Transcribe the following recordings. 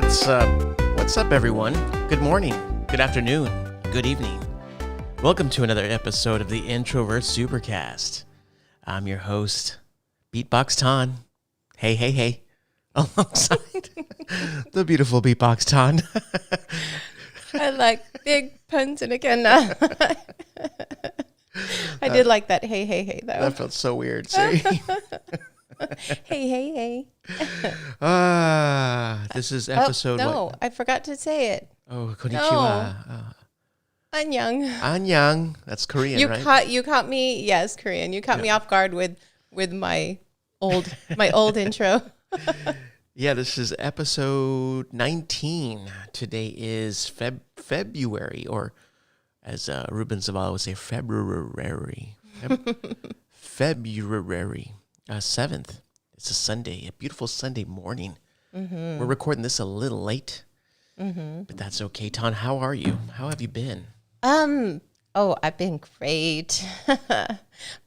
What's up? What's up, everyone? Good morning, good afternoon, good evening. Welcome to another episode of the Introverts Supercast. I'm your host, Beatbox Ton. Hey, hey, hey. Alongside the beautiful Beatbox Ton. I like big puns and again. I did like that. Hey, hey, hey, though. That felt so weird. See? Hey, hey, hey. This is episode. No, what? I forgot to say it. Oh, konnichiwa. Annyeong. Annyeong. That's Korean, right? You caught me. Yes, Korean. You caught me off guard with my old intro. Yeah, this is episode 19. Today is February, or as Ruben Zavala would say, February. February 7th. It's a Sunday, a beautiful Sunday morning. Mm-hmm. We're recording this a little late, but that's okay. Ton, how are you? How have you been? I've been great.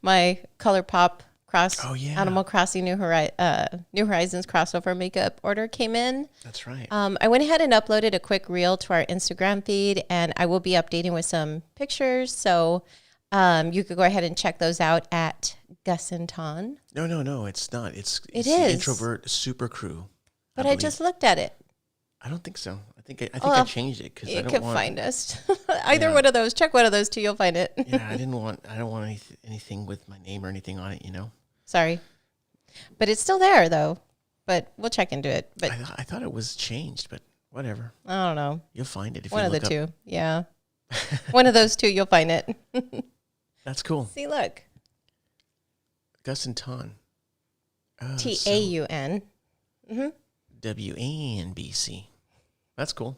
My ColourPop Animal Crossing New Horizons crossover makeup order came in. That's right. I went ahead and uploaded a quick reel to our Instagram feed, and I will be updating with some pictures. So you could go ahead and check those out at Gus and Ton. No, it's not. It's the Introvert Super Crew. But I just looked at it. I don't think so. I think I changed it because I don't want. You can find us. Either one of those. Check one of those two. You'll find it. Yeah, I don't want anything with my name or anything on it. You know. Sorry, but it's still there though. But we'll check into it. But I thought it was changed, but whatever. I don't know. You'll find it if one you of look the two. up. Yeah, one of those two. You'll find it. That's cool. See, look. Gus and Ton. TAUN. WANBC. That's cool.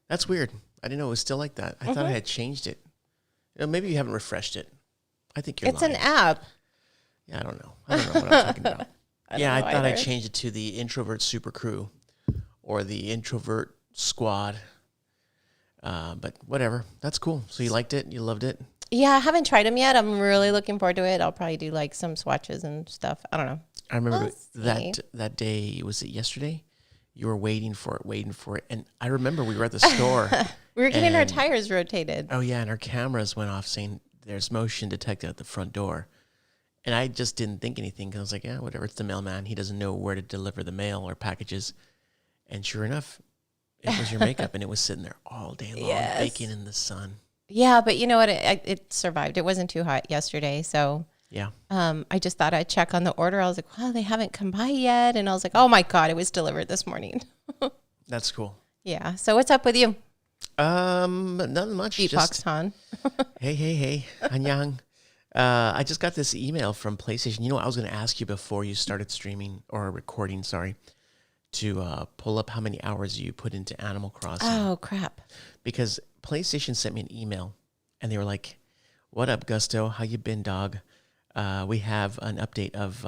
That's weird. I didn't know it was still like that. I thought I had changed it. Maybe you haven't refreshed it. I think you're lying. It's an app. Yeah, I don't know what I'm talking about. I thought I either. changed it to the Introvert Super Crew or the Introvert Squad. But whatever. That's cool. So you liked it? You loved it? Yeah, I haven't tried them yet. I'm really looking forward to it. I'll probably do like some swatches and stuff. I don't know. I remember that day, was it yesterday? You were waiting for it. And I remember we were at the store. We were getting our tires rotated. Oh, yeah, and our cameras went off saying there's motion detected at the front door. And I just didn't think anything because I was like, yeah, whatever. It's the mailman. He doesn't know where to deliver the mail or packages. And sure enough, it was your makeup, and it was sitting there all day long, baking in the sun. Yeah, but you know what? It survived. It wasn't too hot yesterday, so yeah. I just thought I'd check on the order. I was like, well, they haven't come by yet, and I was like, oh my god, it was delivered this morning. That's cool. Yeah. So what's up with you? Nothing much. Beatbox Ton. Hey, Annyeong. I just got this email from PlayStation. You know what? I was going to ask you before you started streaming or recording, to pull up how many hours you put into Animal Crossing. Oh, crap. Because PlayStation sent me an email, and they were like, what up, Gusto? How you been, dog? We have an update of,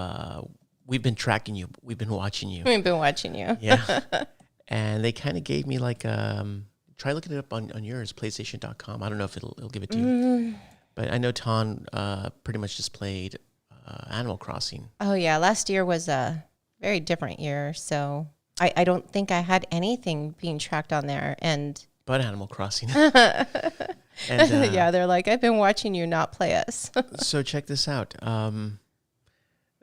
we've been tracking you. We've been watching you. We've been watching you. Yeah. And they kind of gave me like, try looking it up on yours, PlayStation.com. I don't know if it'll give it to you. But I know Ton pretty much just played Animal Crossing. Oh, yeah. Last year was a very different year. So I don't think I had anything being tracked on there. But Animal Crossing. And, yeah, they're like, I've been watching you not play us. So check this out.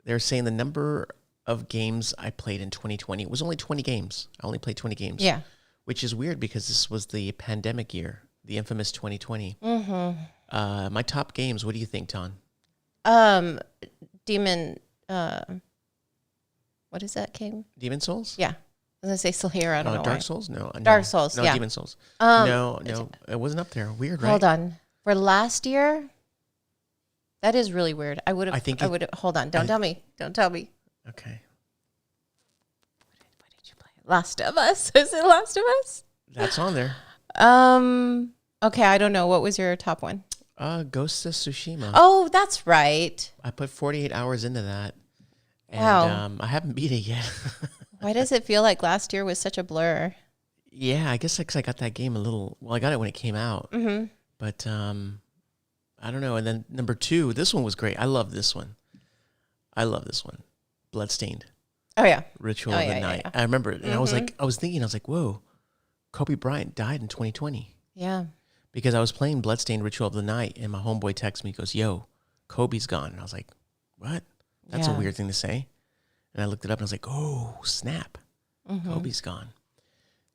They're saying the number of games I played in 2020, it was only 20 games. I only played 20 games. Yeah. Which is weird because this was the pandemic year, the infamous 2020. My top games, what do you think, Ton? Demon, what is that game? Demon Souls? Yeah. I was going to say Solera, I don't know Dark why. Souls? No. Dark Souls, no, yeah. Demon Souls. No, it wasn't up there. Weird, right? Hold on. For last year, that is really weird. I would have, hold on. Don't tell me. Okay. What did you play? Last of Us? Is it Last of Us? That's on there. Okay, I don't know. What was your top one? Ghost of Tsushima. Oh, that's right. I put 48 hours into that. And Wow. I haven't beat it yet. Why does it feel like last year was such a blur? Yeah, I guess because I got that game I got it when it came out. Mm-hmm. But I don't know. And then number 2, this one was great. I love this one. Bloodstained. Oh, yeah. Ritual Oh, of the yeah, Night. yeah. I remember it. And I was like, whoa, Kobe Bryant died in 2020. Yeah. Because I was playing Bloodstained Ritual of the Night, and my homeboy texts me, goes, yo, Kobe's gone. And I was like, what? That's a weird thing to say. And I looked it up, and I was like, oh, snap. Kobe's gone.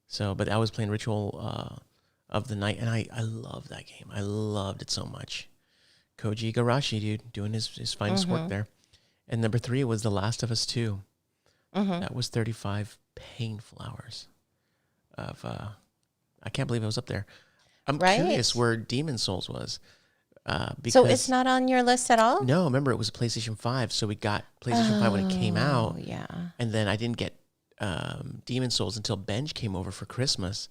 So, but I was playing Ritual of the Night, and I love that game. I loved it so much. Koji Igarashi, dude, doing his finest work there. And number 3 was The Last of Us 2. That was 35 painful hours of, I can't believe it was up there. I'm curious where Demon Souls was. Because so it's not on your list at all? No, remember it was PlayStation 5, so we got PlayStation 5 when it came out. Yeah. And then I didn't get Demon Souls until Benj came over for Christmas.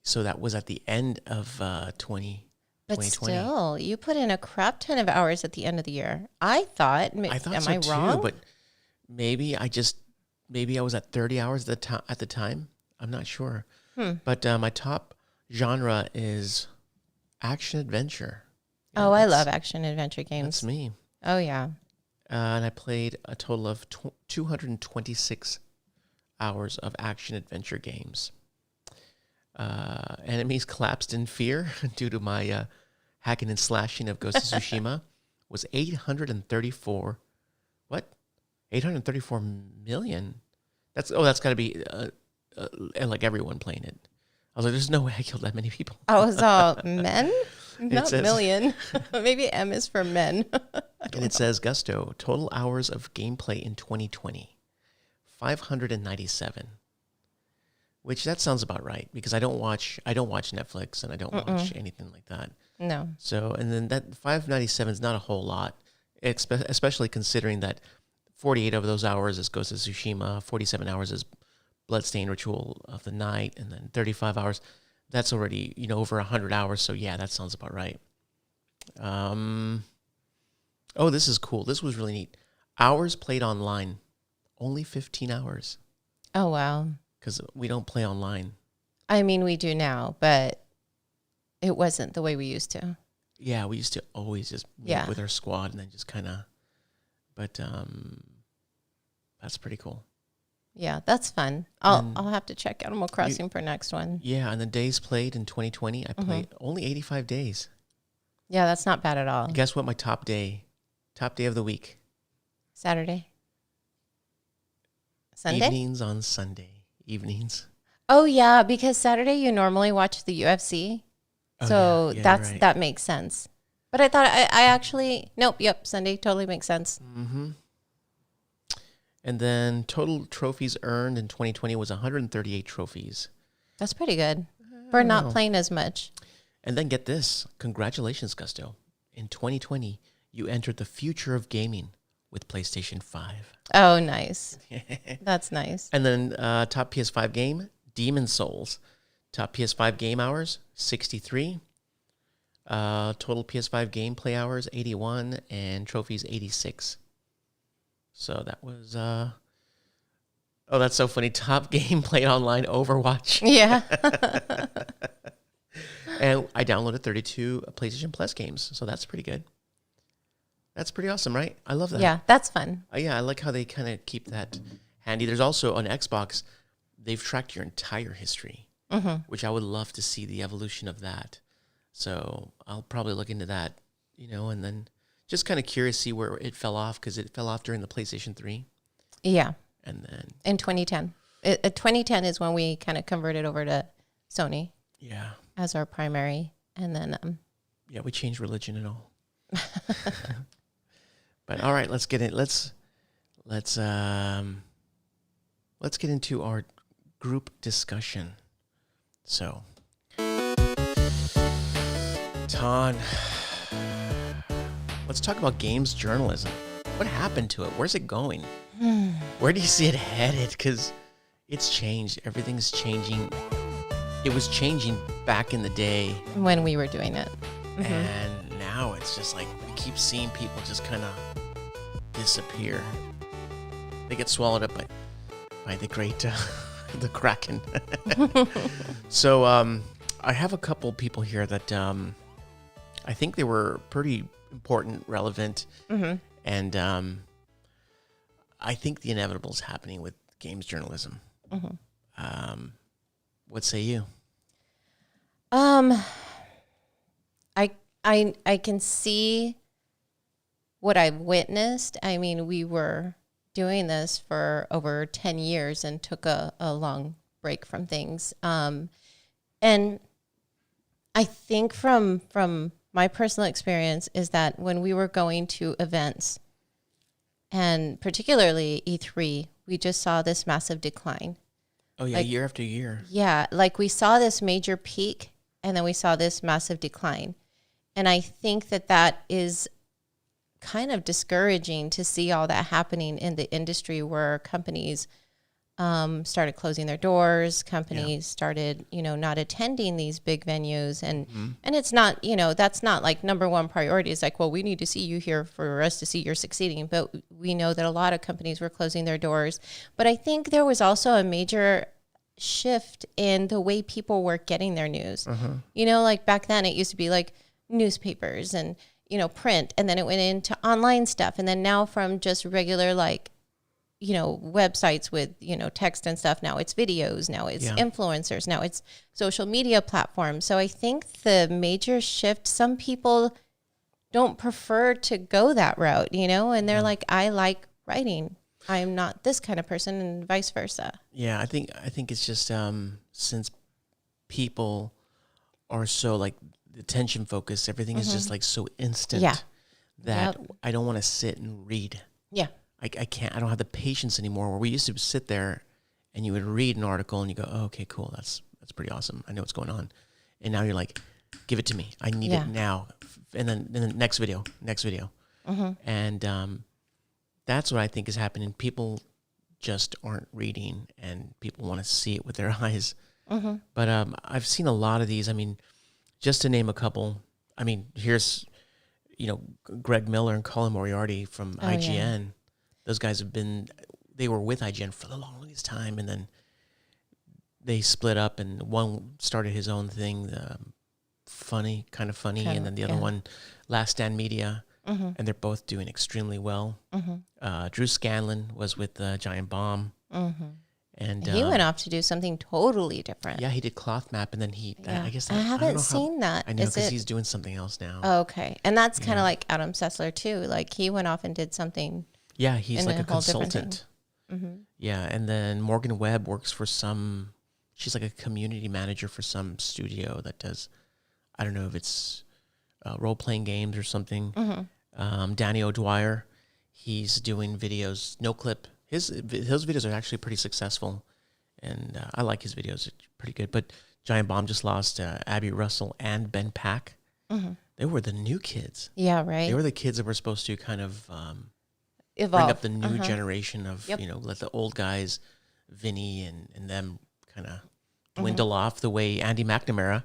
So that was at the end of 2020. But still, you put in a crap ton of hours at the end of the year. I thought am so I wrong? too, but maybe I was at 30 hours at the time. I'm not sure. But my top genre is action adventure. Yeah, I love action adventure games. That's me. Oh, yeah. And I played a total of 226 hours of action adventure games. Enemies collapsed in fear due to my hacking and slashing of Ghost of Tsushima was 834. What? 834 million? That's got to be like everyone playing it. I was like, there's no way I killed that many people. I was all men? Not says, million. Maybe M is for men. And it says Gusto, total hours of gameplay in 2020, 597. Which that sounds about right because I don't watch Netflix and I don't watch anything like that. No. So, and then that 597 is not a whole lot, especially considering that 48 of those hours is Ghost of Tsushima, 47 hours is Bloodstained Ritual of the Night, and then 35 hours. That's already, over 100 hours. So yeah, that sounds about right. Oh, this is cool. This was really neat. Hours played online, only 15 hours. Oh, wow. Because we don't play online. I mean, we do now, but it wasn't the way we used to. Yeah, we used to always just meet with our squad and then just kind of, but that's pretty cool. Yeah, that's fun. I'll have to check Animal Crossing for next one. Yeah, and the days played in 2020, I played only 85 days. Yeah, that's not bad at all. Guess what my top day of the week? Saturday. Sunday? Evenings on Sunday. Evenings. Oh, yeah, because Saturday you normally watch the UFC. So that makes sense. But I thought I actually, Sunday totally makes sense. Mm-hmm. And then total trophies earned in 2020 was 138 trophies. That's pretty good for not playing as much. And then get this. Congratulations, Gusto. In 2020, you entered the future of gaming with PlayStation 5. Oh, nice. That's nice. And then top PS5 game, Demon Souls. Top PS5 game hours, 63. Total PS5 gameplay hours, 81. And trophies, 86. So that was, that's so funny. Top game played online, Overwatch. Yeah. And I downloaded 32 PlayStation Plus games. So that's pretty good. That's pretty awesome, right? I love that. Yeah, that's fun. Yeah, I like how they kind of keep that handy. There's also on Xbox, they've tracked your entire history, which I would love to see the evolution of that. So I'll probably look into that, and then just kind of curious to see where it fell off because it fell off during the PlayStation 3. Yeah. And then in 2010. 2010 is when we kind of converted over to Sony. Yeah. As our primary. And then yeah, we changed religion and all. But all right, let's get it. Let's get into our group discussion. So, Ton, let's talk about games journalism. What happened to it? Where's it going? Where do you see it headed? Because it's changed. Everything's changing. It was changing back in the day when we were doing it. And now it's just like we keep seeing people just kind of disappear. They get swallowed up by the great the Kraken. So I have a couple people here that I think they were pretty important, relevant, and I think the inevitable is happening with games journalism. What say you? I can see what I've witnessed. I mean, we were doing this for over 10 years and took a long break from things. And I think from my personal experience is that when we were going to events, and particularly E3, we just saw this massive decline. Oh, yeah, year after year. Yeah, like we saw this major peak, and then we saw this massive decline. And I think that is kind of discouraging to see all that happening in the industry where companies started closing their doors, companies started, not attending these big venues. And it's not, that's not like number one priority. It's like, well, we need to see you here for us to see you're succeeding. But we know that a lot of companies were closing their doors. But I think there was also a major shift in the way people were getting their news. Like back then it used to be like newspapers and, print, and then it went into online stuff. And then now from just regular, like, websites with, text and stuff, now it's videos, now it's influencers, now it's social media platforms. So I think the major shift, some people don't prefer to go that route, and they're like, I like writing. I'm not this kind of person, and vice versa. Yeah, I think it's just since people are so like attention focused, everything is just like so instant that I don't want to sit and read. Yeah. I can't. I don't have the patience anymore. Where we used to sit there, and you would read an article, and you go, "Oh, okay, cool. That's pretty awesome. I know what's going on." And now you're like, "Give it to me. I need it now." And then next video. And that's what I think is happening. People just aren't reading, and people want to see it with their eyes. But I've seen a lot of these. I mean, just to name a couple. I mean, here's Greg Miller and Colin Moriarty from IGN. Yeah. Those guys they were with IGN for the longest time, and then they split up, and one started his own thing, funny, and then the other one, Last Stand Media, and they're both doing extremely well. Drew Scanlon was with Giant Bomb, and he went off to do something totally different. Yeah, he did Cloth Map, and then I guess I haven't seen that. I know, because he's doing something else now. Oh, okay, and that's kind of like Adam Sessler too. Like he went off and did something. Yeah, he's like a consultant. Yeah, and then Morgan Webb works for she's like a community manager for some studio that does, I don't know if it's role-playing games or something. Danny O'Dwyer, he's doing videos, no clip. His videos are actually pretty successful, and I like his videos. It's pretty good. But Giant Bomb just lost Abby Russell and Ben Pack. They were the new kids. Yeah, right. They were the kids that were supposed to kind of... Evolve. Bring up the new generation of, let the old guys, Vinny and them kind of dwindle off the way Andy McNamara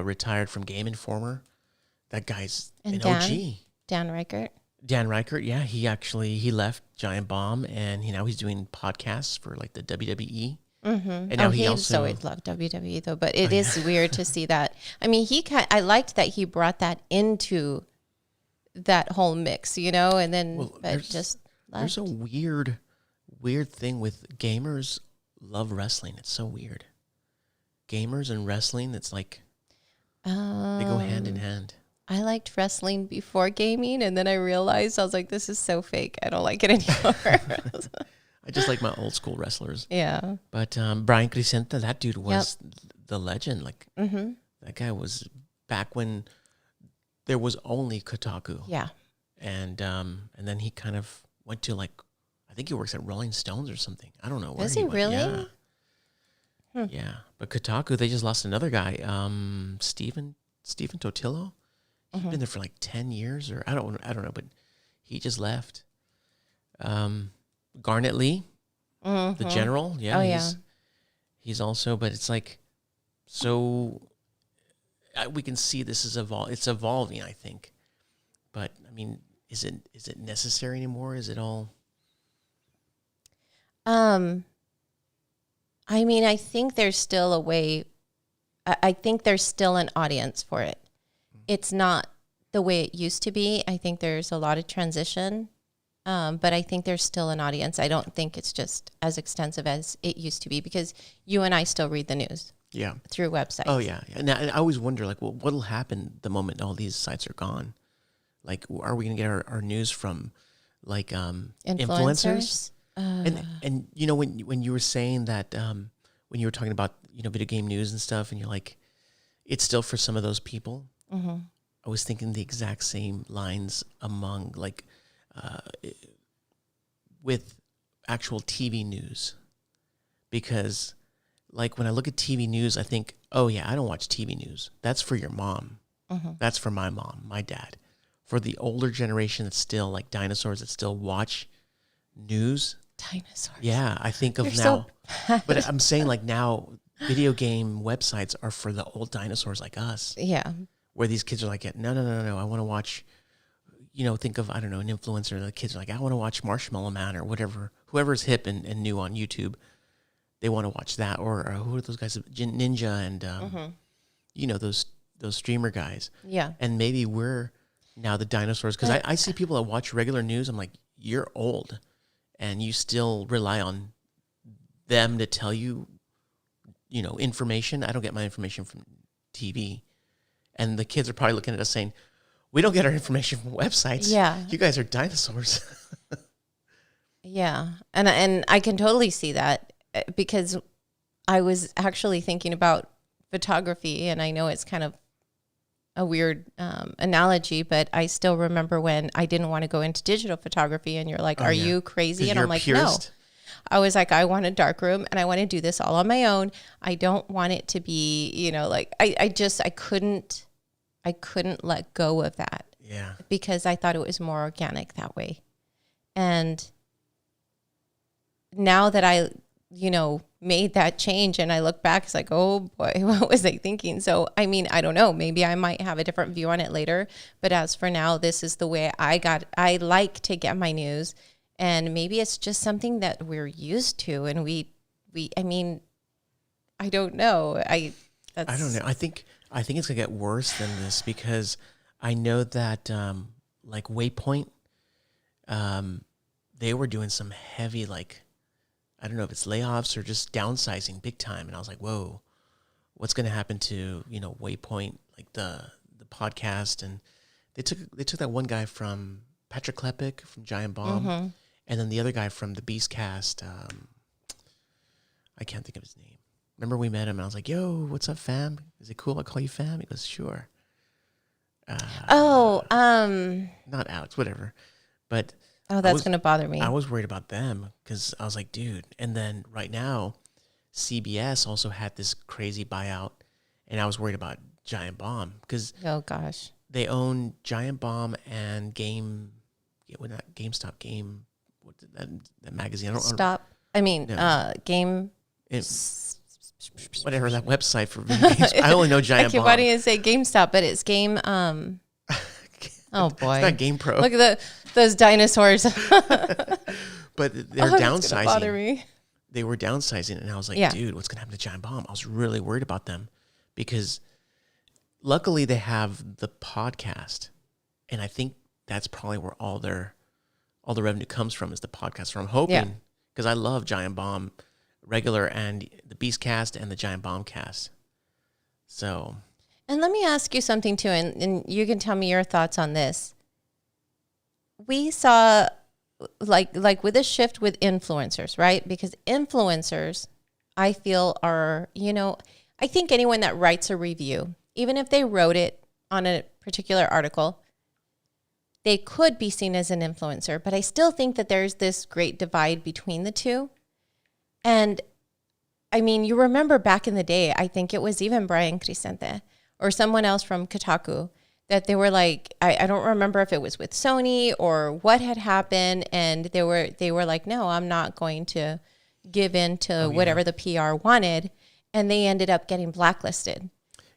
retired from Game Informer. That guy's an OG. Dan Reichert. Dan Reichert, yeah. He left Giant Bomb, and now he's doing podcasts for like the WWE. And now he's always loved WWE though, but it is weird to see that. I mean, I liked that he brought that into that whole mix, and then just left. There's a weird thing with gamers love wrestling. It's so weird. Gamers and wrestling, it's like they go hand in hand. I liked wrestling before gaming, and then I realized I was like, this is so fake. I don't like it anymore. I just like my old school wrestlers. Yeah. But Brian Crescenta, that dude was the legend. Like that guy was back when there was only Kotaku. Yeah. And then he kind of went to I think he works at Rolling Stones or something. I don't know where he went. Really? Yeah. Yeah. But Kotaku, they just lost another guy, Stephen Totillo. He's been there for like 10 years or I don't know, but he just left. Garnet Lee, the general. Yeah. He's also, but it's like, so we can see this is it's evolving, I think. But I mean, is it necessary anymore? Is it all? I mean, I think there's still a way. I think there's still an audience for it. It's not the way it used to be. I think there's a lot of transition But I think there's still an audience. I don't think it's just as extensive as it used to be because you and I still read the news. Yeah. Through websites. Oh, yeah. And I always wonder, like, well, what'll happen the moment all these sites are gone? Like, are we going to get our news from, like, influencers? And you know, when you were saying that, when you were talking about, you know, video game news and stuff, and you're like, it's still for some of those people. Mm-hmm. I was thinking the exact same lines among, like, with actual TV news. Because... like when I look at TV news, I think, oh yeah, I don't watch TV news. That's for your mom. Mm-hmm. That's for my mom, my dad. For the older generation that's still like dinosaurs that still watch news. Dinosaurs. Yeah, I think of You're now. So but I'm saying like now video game websites are for the old dinosaurs like us. Yeah. Where these kids are like, no. I want to watch, you know, think of, I don't know, an influencer. The kids are like, I want to watch Marshmallow Man or whatever, whoever's hip and new on YouTube. They want to watch that, or who are those guys? Ninja and you know, those streamer guys. Yeah. And maybe we're now the dinosaurs because I see people that watch regular news. I'm like, you're old, and you still rely on them to tell you, you know, information. I don't get my information from TV, and the kids are probably looking at us saying, we don't get our information from websites. Yeah. You guys are dinosaurs. Yeah. And I can totally see that. Because I was actually thinking about photography, and I know it's kind of a weird analogy, but I still remember when I didn't want to go into digital photography, and you're like, "Are you crazy?" And I'm like, "No." I was like, "I want a dark room, and I want to do this all on my own. I don't want it to be, you know, like I couldn't let go of that." Yeah. Because I thought it was more organic that way, and now that I made that change and I look back, it's like, oh boy, what was I thinking? So, I mean, I don't know, maybe I might have a different view on it later, but as for now, this is the way I like to get my news, and maybe it's just something that we're used to, and I mean, I don't know. I don't know. I think it's gonna get worse than this because I know that, like Waypoint, they were doing some heavy, like, I don't know if it's layoffs or just downsizing big time. And I was like, whoa, what's going to happen to, you know, Waypoint, like the podcast. And they took that one guy from Patrick Klepek from Giant Bomb. Mm-hmm. And then the other guy from the Beastcast. I can't think of his name. Remember we met him and I was like, yo, what's up, fam? Is it cool I call you fam? He goes, sure. Not Alex, whatever. But that's going to bother me. I was worried about them because I was like, dude. And then right now, CBS also had this crazy buyout, and I was worried about Giant Bomb because oh gosh, they own Giant Bomb and GameStop. What's that magazine? Game. Whatever that website for video games. I only know Giant Bomb. Why do you say GameStop? But it's Game. Oh boy, it's not GamePro. Look at those dinosaurs. But they're downsizing. Bother me. They were downsizing, and I was like, dude, what's gonna happen to Giant Bomb? I was really worried about them because luckily they have the podcast, and I think that's probably where all the revenue comes from is the podcast. So I'm hoping because I love Giant Bomb regular and the Beastcast and the Giant Bomb cast. So. And let me ask you something too, and you can tell me your thoughts on this. We saw, like with a shift with influencers, right? Because influencers, I feel are, I think anyone that writes a review, even if they wrote it on a particular article, they could be seen as an influencer. But I still think that there's this great divide between the two. And I mean, you remember back in the day, I think it was even Brian Crescente or someone else from Kotaku, that they were like, I don't remember if it was with Sony or what had happened. And they were like, no, I'm not going to give in to whatever the PR wanted. And they ended up getting blacklisted.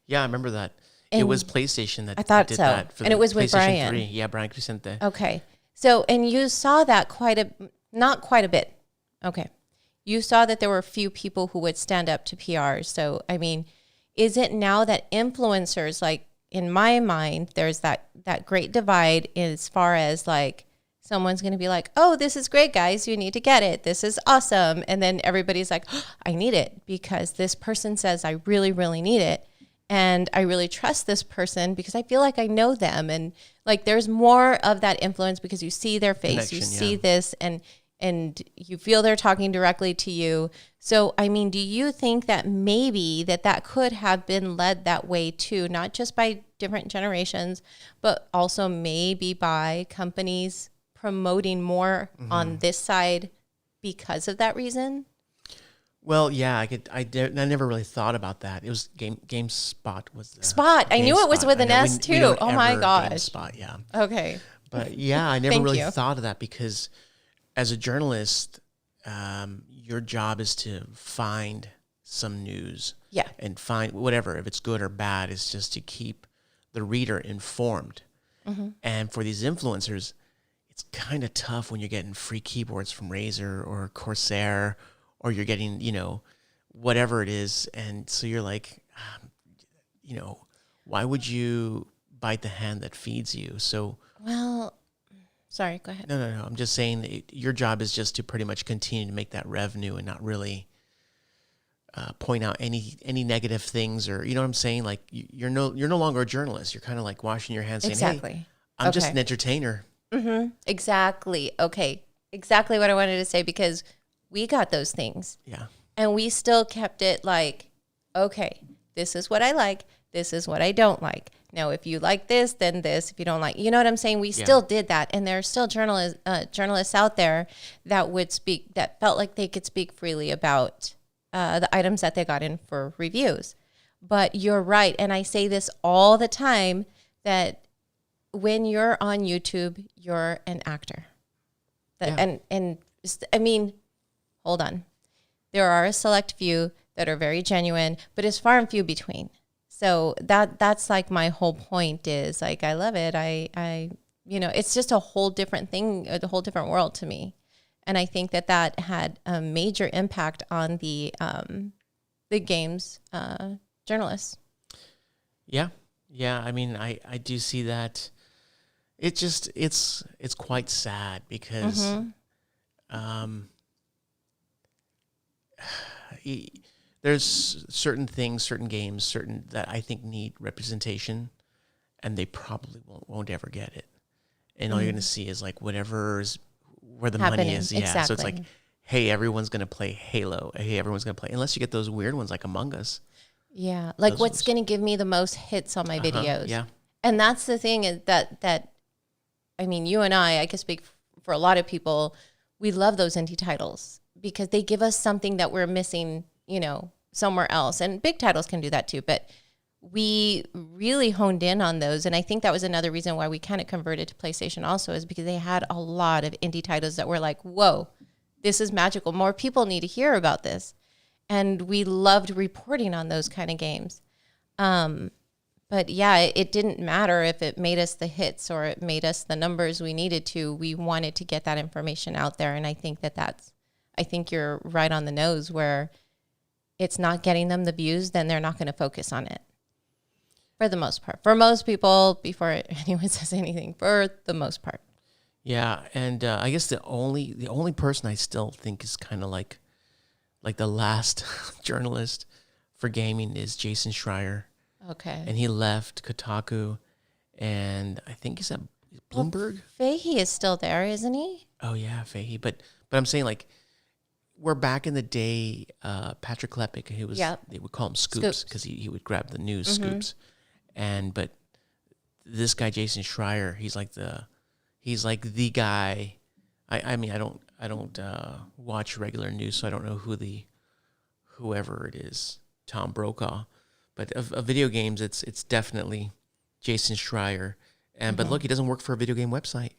Yeah, I remember that. And it was PlayStation that I thought did so. that. For and it was with Brian. 3. Yeah, Brian Crescente. Okay. So, and you saw that not quite a bit. Okay. You saw that there were a few people who would stand up to PRs. So, I mean, is it now that influencers, like in my mind, there's that great divide as far as like someone's going to be like, oh, this is great, guys. You need to get it. This is awesome. And then everybody's like, oh, I need it because this person says I really, really need it. And I really trust this person because I feel like I know them. And like, there's more of that influence because you see their face, you see this, and you feel they're talking directly to you. So, I mean, do you think that maybe that could have been led that way too, not just by different generations, but also maybe by companies promoting more on this side because of that reason? Well, yeah, I never really thought about that. It was GameSpot was the Spot. I knew it was with an S too. Oh my gosh. GameSpot, yeah. Okay. But yeah, I never really thought of that because as a journalist, your job is to find some news. Yeah. And find whatever, if it's good or bad, it's just to keep the reader informed. And for these influencers, it's kind of tough when you're getting free keyboards from Razer or Corsair, or you're getting, whatever it is. And so you're like, why would you bite the hand that feeds you? So, well, sorry, go ahead. No. I'm just saying that your job is just to pretty much continue to make that revenue and not really point out any negative things, or, you know what I'm saying? Like you're no longer a journalist. You're kind of like washing your hands saying, hey, I'm just an entertainer. Exactly. Okay. Exactly what I wanted to say, because we got those things. Yeah. And we still kept it like, okay, this is what I like. This is what I don't like. Now, if you like this, then this. If you don't like, you know what I'm saying? We still did that. And there are still journalists out there that would speak, that felt like they could speak freely about the items that they got in for reviews. But you're right. And I say this all the time, that when you're on YouTube, you're an actor. And I mean, hold on. There are a select few that are very genuine, but it's far and few between. So that's like my whole point is like, I love it. I it's just a whole different thing, a whole different world to me. And I think that had a major impact on the games journalists. Yeah. Yeah. I mean, I do see that. It just, it's quite sad because, there's certain things, certain games, that I think need representation, and they probably won't ever get it. And all you're going to see is like whatever's where the money is. Yeah. Exactly. So it's like, hey, everyone's going to play Halo. Hey, everyone's going to play, unless you get those weird ones like Among Us. Yeah. Like what's going to give me the most hits on my videos. Yeah. And that's the thing is that, I mean, you and I can speak for a lot of people. We love those indie titles because they give us something that we're missing, somewhere else. And big titles can do that too. But we really honed in on those. And I think that was another reason why we kind of converted to PlayStation also, is because they had a lot of indie titles that were like, whoa, this is magical. More people need to hear about this. And we loved reporting on those kind of games. But yeah, it didn't matter if it made us the hits or it made us the numbers we needed to. We wanted to get that information out there. And I think I think you're right on the nose, where it's not getting them the views, then they're not going to focus on it. For the most part. For most people, before anyone says anything, for the most part. Yeah, and I guess the only person I still think is kind of like the last journalist for gaming is Jason Schreier. Okay. And he left Kotaku, and I think he's at Bloomberg. Well, Fahey is still there, isn't he? Oh yeah, Fahey. But I'm saying, like, we're back in the day. Patrick Klepek, he was. Yep. They would call him Scoops because he would grab the news scoops, but this guy Jason Schreier, he's like the guy. I mean, I don't watch regular news, so I don't know whoever it is, Tom Brokaw. But of video games, it's definitely Jason Schreier. But look, he doesn't work for a video game website.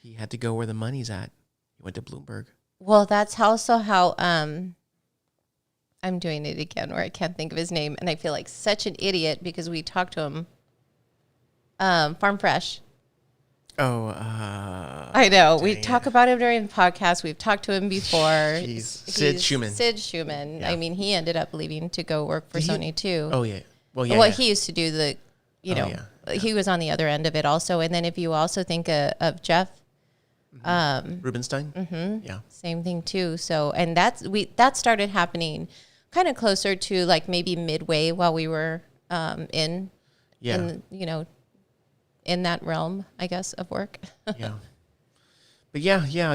He had to go where the money's at. He went to Bloomberg. Well, that's also how I'm doing it again, where I can't think of his name, and I feel like such an idiot because we talked to him. Farm Fresh. Oh, I know. We talk about him during the podcast. We've talked to him before. Sid Schumann. Sid Schumann. Yeah. I mean, he ended up leaving to go work for Sony too. Oh yeah. Well, yeah. Well, he used to do he was on the other end of it also. And then if you also think of Jeff Rubenstein. Yeah. Same thing too. So, and that started happening kind of closer to like maybe midway while we were in that realm, I guess, of work. Yeah. But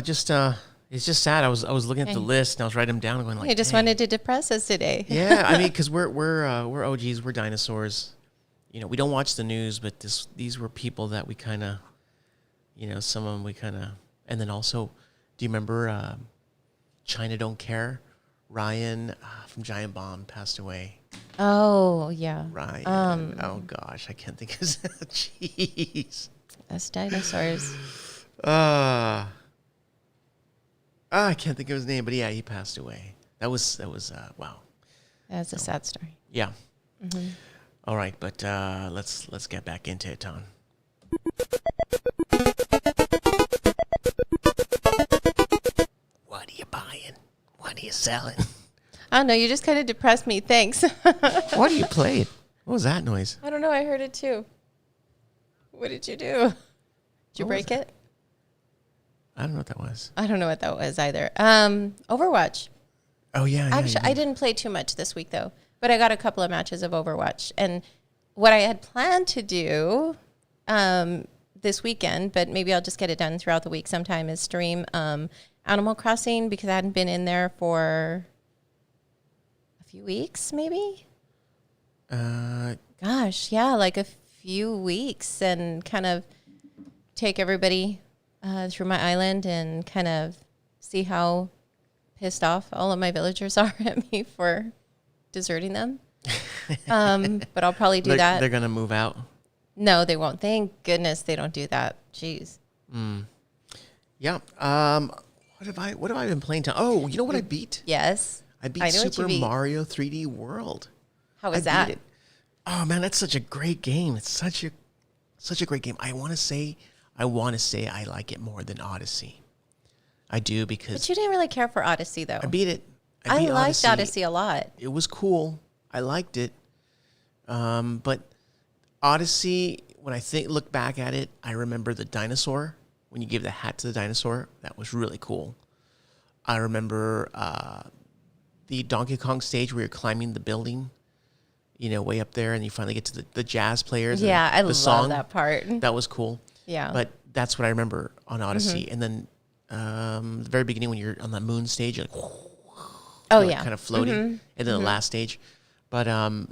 just it's just sad. I was looking at the list and I was writing them down and going like, I just wanted to depress us today. Yeah, I mean, because we're OGs, we're dinosaurs. We don't watch the news, but these were people that we kind of, some of them we kind of, and then also, do you remember China Don't Care? Ryan from Giant Bomb passed away. Oh yeah, Ryan. Oh gosh, I can't think of his. Jeez. Us dinosaurs. I can't think of his name, but yeah, he passed away. That was wow. That's a sad story. Yeah. All right, but let's get back into it, Ton. What are you buying? What are you selling? I don't know. You just kind of depressed me. Thanks. What are you playing? What was that noise? I don't know. I heard it too. What did you do? Did you break it? I don't know what that was. I don't know what that was either. Overwatch. Oh, yeah. Actually, I didn't play too much this week, though. But I got a couple of matches of Overwatch. And what I had planned to do this weekend, but maybe I'll just get it done throughout the week sometime, is stream Animal Crossing, because I hadn't been in there for a few weeks, maybe? Gosh, yeah, like a few weeks, and kind of take everybody through my island and kind of see how pissed off all of my villagers are at me for deserting them. But I'll probably do that. They're going to move out? No, they won't. Thank goodness they don't do that. Jeez. Yeah. What have I been playing? Oh, you know what I beat? Yes. I beat Super Mario 3D World. How was that? Beat it. Oh man, that's such a great game. It's such a great game. I want to say I like it more than Odyssey. I do, because But you didn't really care for Odyssey though. I beat it. I liked Odyssey a lot. It was cool. I liked it. But Odyssey, when I look back at it, I remember the dinosaur. When you gave the hat to the dinosaur, that was really cool. I remember the Donkey Kong stage where you're climbing the building, way up there, and you finally get to the jazz players. Yeah, and I the love song. that part. That was cool. Yeah. But that's what I remember on Odyssey. And then the very beginning when you're on the moon stage, you're like, kind of floating. And then the last stage. But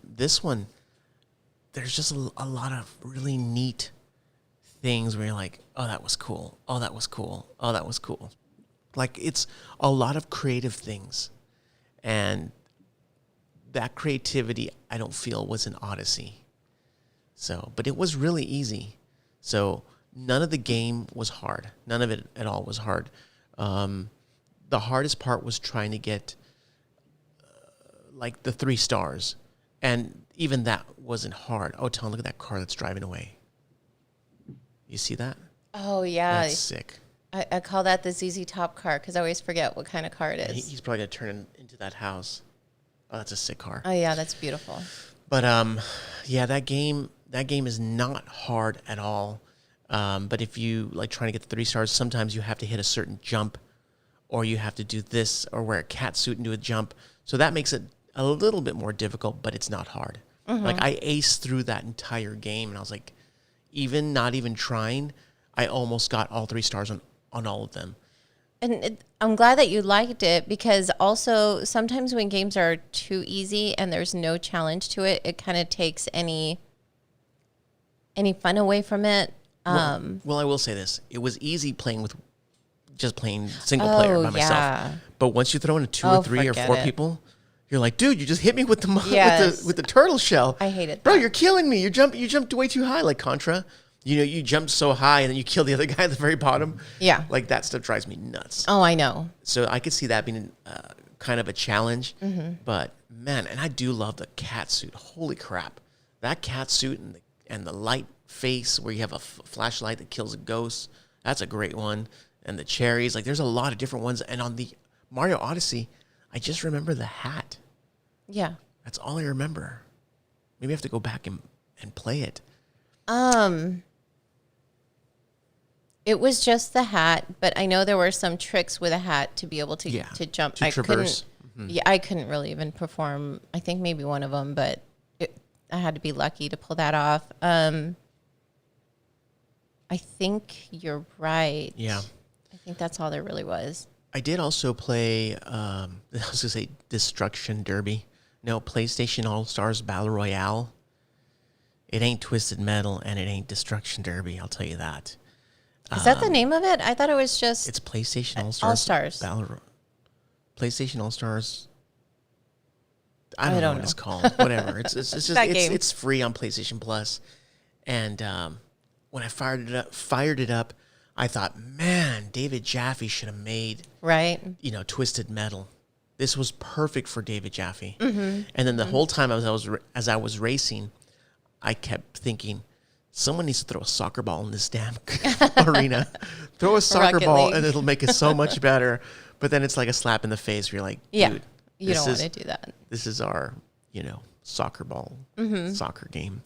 this one, there's just a lot of really neat things where you're like, oh, that was cool. Oh, that was cool. Oh, that was cool. Like, it's a lot of creative things. And that creativity, I don't feel, was in Odyssey. So, but it was really easy. So none of the game was hard. None of it at all was hard. The hardest part was trying to get like the 3 stars. And even that wasn't hard. Oh, Tom, look at that car that's driving away. You see that? Oh, yeah. That's sick. I call that the ZZ Top car because I always forget what kind of car it is. He's probably going to turn into that house. Oh, that's a sick car. Oh, yeah, that's beautiful. But, yeah, that game is not hard at all. But if you like trying to get the 3 stars, sometimes you have to hit a certain jump, or you have to do this, or wear a cat suit and do a jump. So that makes it a little bit more difficult, but it's not hard. Like, I aced through that entire game, and I was like, not even trying, I almost got all 3 stars on all of them. And I'm glad that you liked it, because also sometimes when games are too easy and there's no challenge to it, it kind of takes any fun away from it. Well, I will say this. It was easy playing single player by myself. But once you throw in a 2 or 3 or 4 people, you're like, dude, you just hit me with the turtle shell. I hate it. Bro, you're killing me. You jumped way too high, like Contra. You jumped so high and then you kill the other guy at the very bottom. Yeah. Like, that stuff drives me nuts. Oh, I know. So I could see that being kind of a challenge. But, man, and I do love the cat suit. Holy crap. That cat suit and the light face where you have a flashlight that kills a ghost, that's a great one. And the cherries. Like, there's a lot of different ones. And on the Mario Odyssey, I just remember the hat. Yeah. That's all I remember. Maybe I have to go back and play it. It was just the hat, but I know there were some tricks with a hat to be able to jump. To traverse. Yeah, I couldn't really even perform. I think maybe one of them, but I had to be lucky to pull that off. I think you're right. Yeah. I think that's all there really was. I did also play, I was going to say Destruction Derby. No, PlayStation All-Stars Battle Royale. It ain't Twisted Metal and it ain't Destruction Derby, I'll tell you that. Is that the name of it? I thought it was just... It's PlayStation All-Stars. All-Stars. PlayStation All-Stars. I don't know what it's called. Whatever. It's just it's free on PlayStation Plus. And when I fired it up, I thought, man, David Jaffe should have made Twisted Metal. This was perfect for David Jaffe. Mm-hmm. And then the whole time as I was racing, I kept thinking, someone needs to throw a soccer ball in this damn arena. Throw a soccer ball and it'll make it so much better. But then it's like a slap in the face where you're like, dude, you don't want to do that. This is our, soccer ball, soccer game.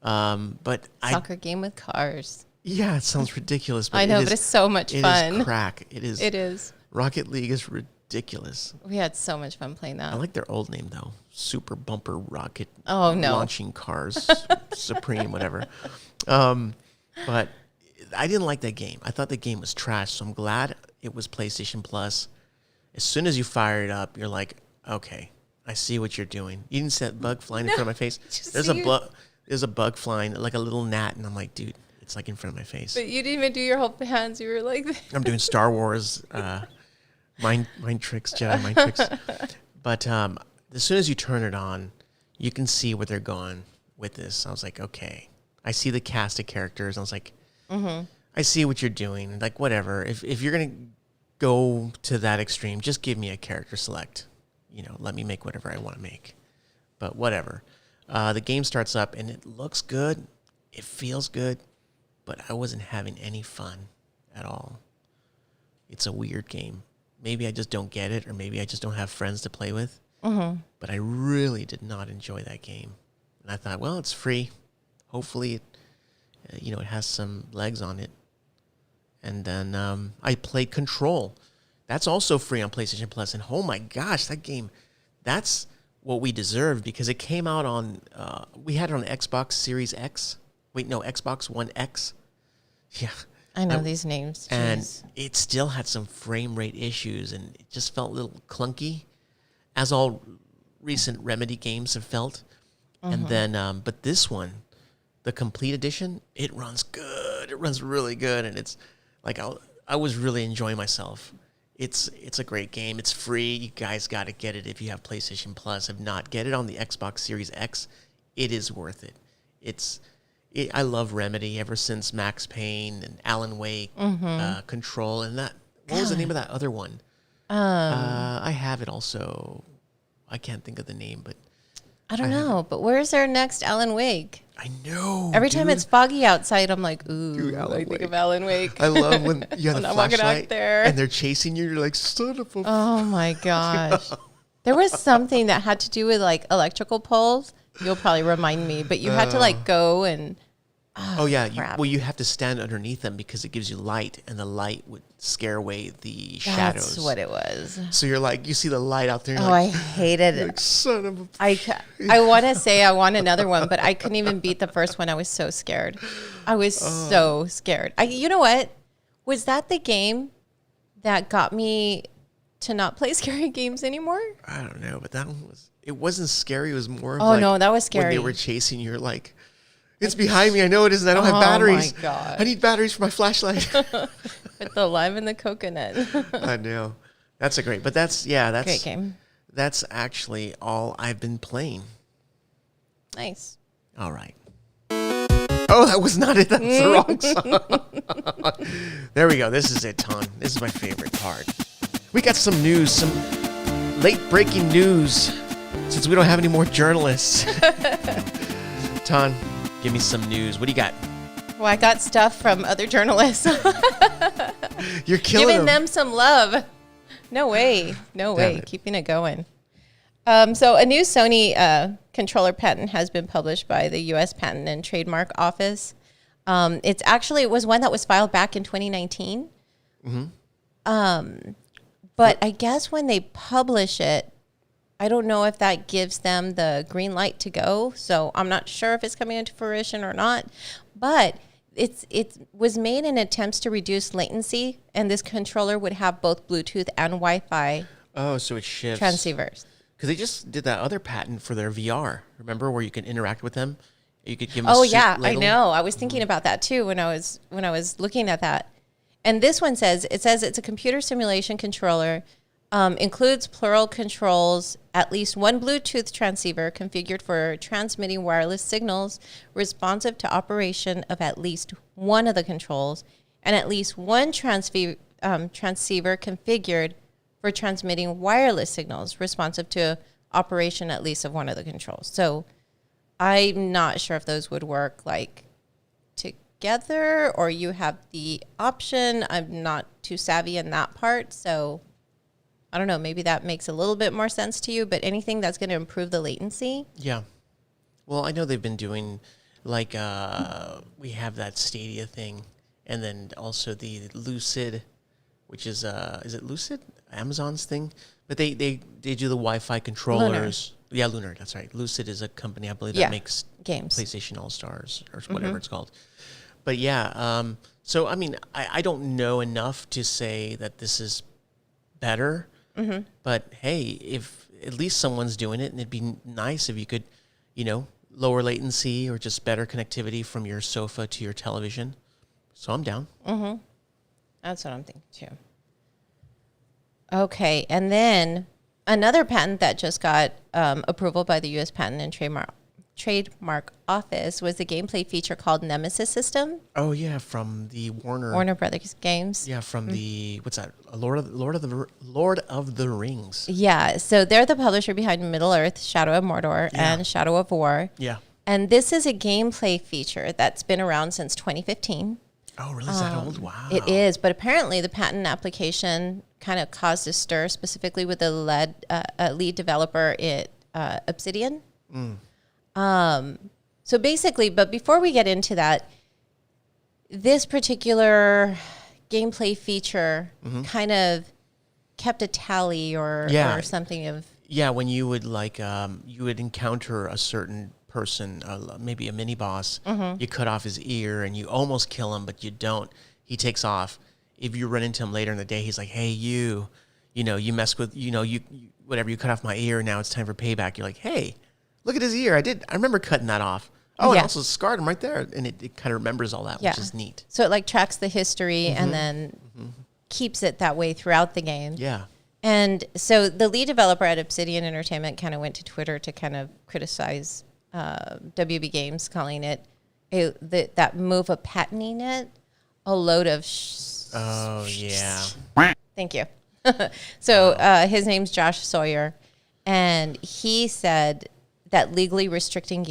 Soccer game with cars. Yeah, it sounds ridiculous. But I know, but it's so much fun. It is crack. It is. Rocket League is ridiculous. We had so much fun playing that. I like their old name, though. Super Bumper Rocket. Oh, no. Launching Cars. Supreme, whatever. But I didn't like that game. I thought the game was trash, so I'm glad it was PlayStation Plus. As soon as you fire it up, you're like, okay, I see what you're doing. You didn't see that bug flying in front of my face? There's a bug flying, like a little gnat, and I'm like, dude, it's like in front of my face. But you didn't even do your whole hands. You were like... I'm doing Star Wars mind tricks, Jedi mind tricks. But as soon as you turn it on, you can see where they're going with this. I was like, okay. I see the cast of characters. I was like, I see what you're doing. Like, whatever. If you're going to go to that extreme, just give me a character select. Let me make whatever I want to make. But whatever. The game starts up, and it looks good. It feels good. But I wasn't having any fun at all. It's a weird game. Maybe I just don't get it, or maybe I just don't have friends to play with. But I really did not enjoy that game. And I thought, well, it's free. Hopefully, it has some legs on it. And then I played Control. That's also free on PlayStation Plus. And oh my gosh, that game, that's what we deserved because it came out on, we had it on Xbox Series X. Wait, no, Xbox One X. Yeah. I know these names. Jeez. And it still had some frame rate issues and it just felt a little clunky, as all recent Remedy games have felt. And then, but this one, the complete edition, it runs good. It runs really good. And it's like, I was really enjoying myself. It's a great game. It's free. You guys got to get it if you have PlayStation Plus. If not, get it on the Xbox Series X. It is worth it. I love Remedy ever since Max Payne and Alan Wake, Control, and that. What was the name of that other one? I have it also. I can't think of the name, but I don't know. But where's our next Alan Wake? I know. Every time it's foggy outside, I'm like, ooh, I think of Alan Wake. I love when you have the flashlight out there and they're chasing you. You're like, son of a... Oh, my gosh. There was something that had to do with, like, electrical poles. You'll probably remind me. But you had to, like, go and... Oh, yeah. You have to stand underneath them because it gives you light, and the light would scare away the shadows. That's what it was. So you're like, you see the light out there. I hated it. Like, son of a... I want to say I want another one, but I couldn't even beat the first one. I was so scared. I was so scared. You know what? Was that the game that got me to not play scary games anymore? I don't know, but that one was... It wasn't scary. It was more of no, that was scary. When they were chasing you, you're like... It's behind me. I know it isn't. I don't have batteries. Oh, my God. I need batteries for my flashlight. With the lime and the coconut. I know. That's a great, but that's great game. That's actually all I've been playing. Nice. All right. Oh, that was not it. That's the wrong song. There we go. This is it, Ton. This is my favorite part. We got some news, some late breaking news, since we don't have any more journalists. Ton, give me some news. What do you got? Well, I got stuff from other journalists. You're killing Giving them some love. No way. No way. Keeping it going. So a new Sony controller patent has been published by the U.S. Patent and Trademark Office. It was one that was filed back in 2019. But I guess when they publish it, I don't know if that gives them the green light to go. So I'm not sure if it's coming into fruition or not. But it was made in attempts to reduce latency, and this controller would have both Bluetooth and Wi-Fi Oh, so it shifts. transceivers. Because they just did that other patent for their VR. Remember, where you can interact with them? You could give them Oh a suit yeah, ladle. I know. I was thinking about that too when I was looking at that. And this one says it's a computer simulation controller, includes plural controls, at least one Bluetooth transceiver configured for transmitting wireless signals, responsive to operation of at least one of the controls, and at least one transceiver configured for transmitting wireless signals, responsive to operation at least of one of the controls. So I'm not sure if those would work like together, or you have the option. I'm not too savvy in that part, so I don't know. Maybe that makes a little bit more sense to you, but anything that's going to improve the latency. Yeah. Well, I know they've been doing, like, we have that Stadia thing, and then also the Lucid, which is it Lucid? Amazon's thing? But they do the Wi-Fi controllers. Lunar. Yeah, Lunar, that's right. Lucid is a company, I believe, that makes games. PlayStation Allstars or whatever it's called. But yeah, so I mean, I don't know enough to say that this is better. But hey, if at least someone's doing it, and it'd be nice if you could, lower latency or just better connectivity from your sofa to your television. So I'm down. That's what I'm thinking too. Okay, and then another patent that just got approval by the U.S. Patent and Trademark Office was the gameplay feature called Nemesis System. Oh yeah, from the Warner Brothers games. Yeah, from the what's that? Lord of the Rings. Yeah, so they're the publisher behind Middle Earth, Shadow of Mordor, and Shadow of War. Yeah. And this is a gameplay feature that's been around since 2015. Oh, really? Is that old? Wow. It is, but apparently the patent application kind of caused a stir, specifically with the lead developer at Obsidian. So basically, but before we get into that, this particular gameplay feature kind of kept a tally or something of... Yeah, when you would you would encounter a certain person, maybe a mini boss, you cut off his ear and you almost kill him, but you don't. He takes off. If you run into him later in the day, he's like, hey, you mess with, you whatever, you cut off my ear, now it's time for payback. You're like, hey, look at his ear. I remember cutting that off. Oh, it also scarred him right there. And it kind of remembers all that, which is neat. So it tracks the history and then keeps it that way throughout the game. Yeah. And so the lead developer at Obsidian Entertainment kind of went to Twitter to kind of criticize WB Games, calling it that move of patenting it a load of oh, yeah. Thank you. So his name's Josh Sawyer, and he said that legally restricting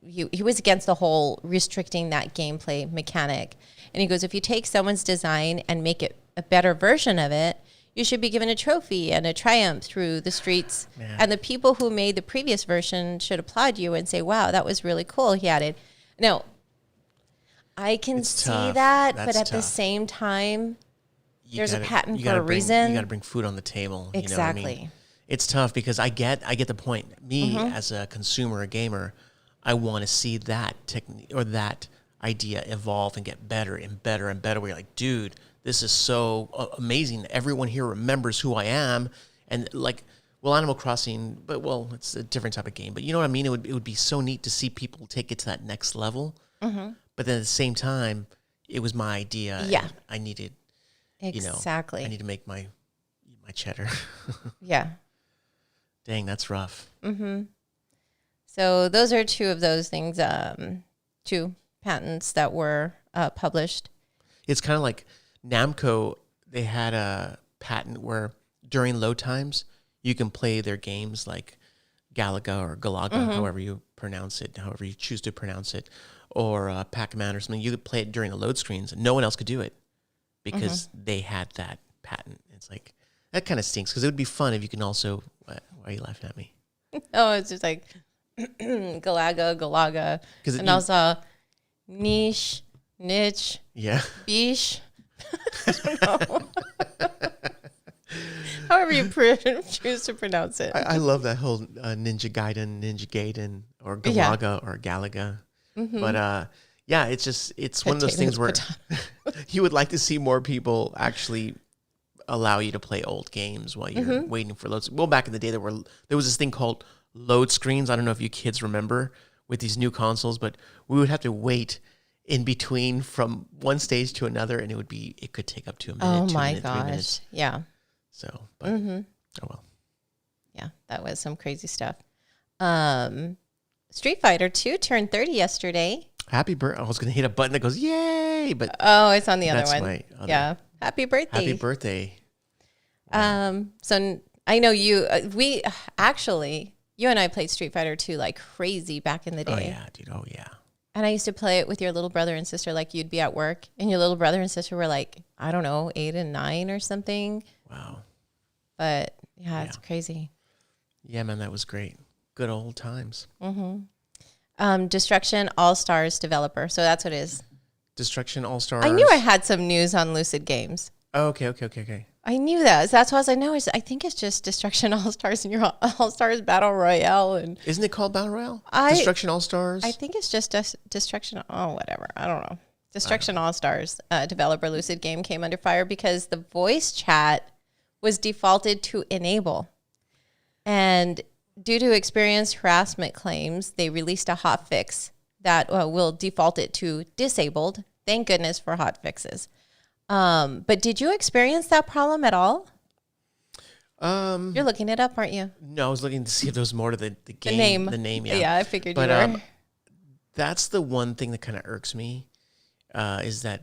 he was against the whole restricting that gameplay mechanic. And he goes, if you take someone's design and make it a better version of it, you should be given a trophy and a triumph through the streets. Man. And the people who made the previous version should applaud you and say, wow, that was really cool, he added. No, I can see that, but at the same time, there's a patent for a reason. You got to bring food on the table. Exactly. You know what I mean? It's tough because I get the point. Me as a consumer, a gamer, I want to see that technique or that idea evolve and get better and better and better. Where you're like, dude, this is so amazing. Everyone here remembers who I am. And Animal Crossing, it's a different type of game. But you know what I mean? It would be so neat to see people take it to that next level. But then at the same time, it was my idea. Yeah. I needed, exactly. I need to make my cheddar. Yeah. Dang, that's rough. So those are two of those things, two patents that were published. It's kind of like Namco, they had a patent where during load times, you can play their games like Galaga or Galaga, however you pronounce it, however you choose to pronounce it, or Pac-Man or something. You could play it during the load screens. No one else could do it because they had that patent. It's like, that kind of stinks because it would be fun if you can also, why are you laughing at me? Oh, it's just like Galaga, and also niche niche, Yeah. biche. I don't know. However you choose to pronounce it. I love that whole Ninja Gaiden, or Galaga or Galaga. Mm-hmm. But yeah, it's one of those things where you would like to see more people actually allow you to play old games while you're waiting for loads. Well, back in the day, there was this thing called load screens. I don't know if you kids remember with these new consoles, but we would have to wait in between from one stage to another, and it could take up to a minute, 2 minutes, 3 minutes. Yeah. So, but oh well. Yeah, that was some crazy stuff. Street Fighter 2 turned 30 yesterday. Happy birthday. I was going to hit a button that goes, yay, but it's on the other that's one. Yeah. Happy birthday. Happy birthday. Wow. So I know you and I played Street Fighter 2 like crazy back in the day. Oh yeah, dude. Oh yeah. And I used to play it with your little brother and sister. Like, you'd be at work and your little brother and sister were like, I don't know, 8 and 9 or something. Wow. But yeah, it's crazy. Yeah, man, that was great. Good old times. Destruction Allstars developer. So that's what it is. Destruction Allstars. I knew I had some news on Lucid Games. Oh, okay. I knew that. So that's why I was like, no, I think it's just Destruction All-Stars and your All-Stars Battle Royale. And isn't it called Battle Royale? Destruction All-Stars? I think it's just Destruction. Oh, whatever. I don't know. Destruction All-Stars developer Lucid Game came under fire because the voice chat was defaulted to enable. And due to experienced harassment claims, they released a hotfix that will default it to disabled. Thank goodness for hotfixes. But did you experience that problem at all? You're looking it up, aren't you? No, I was looking to see if there was more to the game. The name, yeah. Yeah, I figured but, you were. That's the one thing that kind of irks me, is that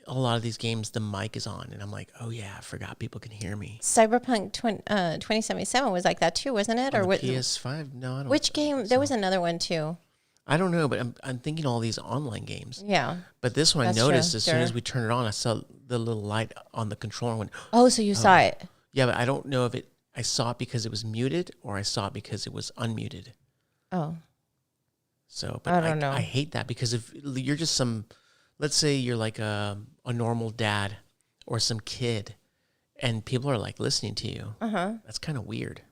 a lot of these games, the mic is on, and I'm like, oh yeah, I forgot people can hear me. Cyberpunk 2077 was like that too, wasn't it? On or what? PS5? No, I don't. Which game? There was another one too. I don't know, but I'm thinking all these online games. Yeah. But this one, That's I noticed true. as soon as we turned it on, I saw the little light on the controller. Went, oh, so you saw it? Yeah, but I don't know if I saw it because it was muted or I saw it because it was unmuted. Oh. So, but I don't know. I hate that because if you're just let's say you're like a normal dad or some kid, and people are like listening to you. That's kind of weird.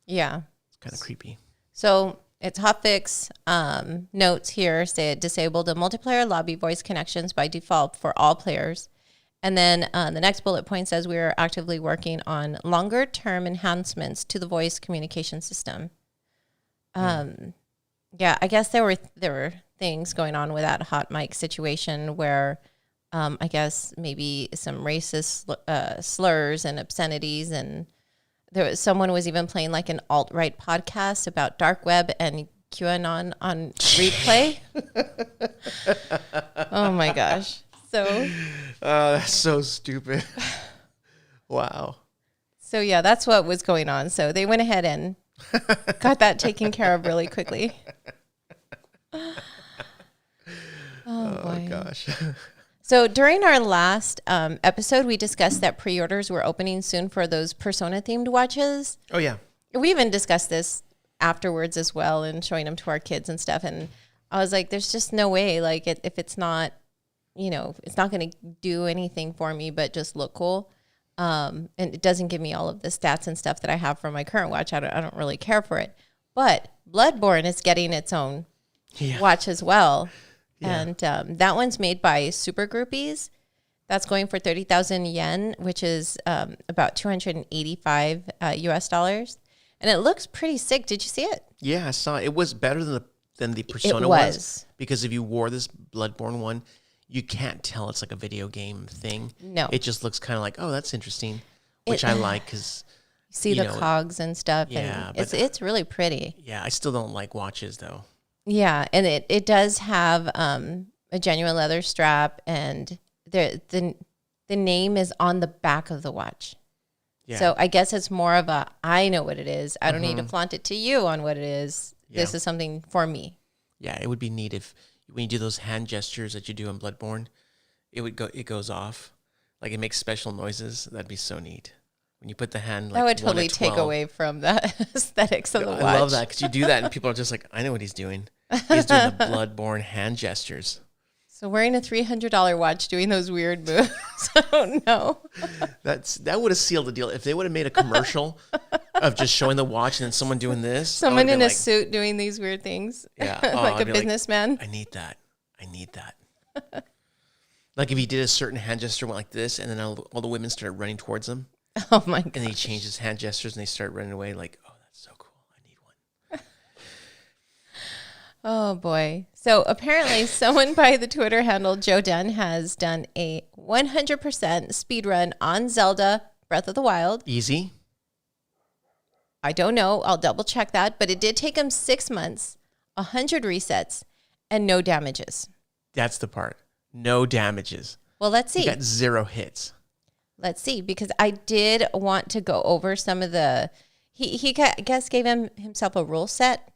Yeah. It's kind of creepy. So it's hotfix notes here say it disabled the multiplayer lobby voice connections by default for all players. And then the next bullet point says we are actively working on longer term enhancements to the voice communication system. Yeah, I guess there were things going on with that hot mic situation where I guess maybe some racist slurs and obscenities, and someone was even playing like an alt-right podcast about dark web and QAnon on replay. Oh my gosh. So that's so stupid. Wow. So yeah, that's what was going on. So they went ahead and got that taken care of really quickly. Oh gosh. So during our last episode, we discussed that pre-orders were opening soon for those Persona-themed watches. Oh, yeah. We even discussed this afterwards as well and showing them to our kids and stuff. And I was like, there's just no way, like, if it's not, it's not going to do anything for me but just look cool. And it doesn't give me all of the stats and stuff that I have for my current watch. I don't really care for it. But Bloodborne is getting its own watch as well. Yeah. And that one's made by Super Groupies. That's going for 30,000 yen, which is about 285 US dollars. And it looks pretty sick. Did you see it? Yeah, I saw it. It was better than the Persona it was. Because if you wore this Bloodborne one, you can't tell it's like a video game thing. No. It just looks kind of like, oh, that's interesting, which I like because... See the cogs and stuff. Yeah. And it's really pretty. Yeah, I still don't like watches, though. Yeah, and it does have a genuine leather strap, and the name is on the back of the watch. Yeah. So I guess it's more of I know what it is. I don't need to flaunt it to you on what it is. Yeah. This is something for me. Yeah, it would be neat if when you do those hand gestures that you do in Bloodborne, it goes off. Like it makes special noises. That'd be so neat. When you put the hand, like that would totally take away from the aesthetics of the watch. I love that because you do that and people are just like, I know what he's doing. He's doing the Bloodborne hand gestures. So wearing a $300 watch doing those weird moves. I don't know. That would have sealed the deal. If they would have made a commercial of just showing the watch and then someone doing this. Someone in a suit doing these weird things. Yeah. Like a businessman. Like, I need that. Like if he did a certain hand gesture, went like this, and then all the women started running towards him. Oh my god. And he changed his hand gestures and they start running away like, oh, that's so cool. I need one. Oh boy. So apparently someone by the Twitter handle Joe Dunn has done a 100% speed run on Zelda Breath of the Wild. Easy. I don't know. I'll double check that. But it did take him 6 months, 100 resets, and no damages. That's the part. No damages. Well, let's see. He got 0 hits. Let's see, because I did want to go over some of the... He I guess gave himself a rule set.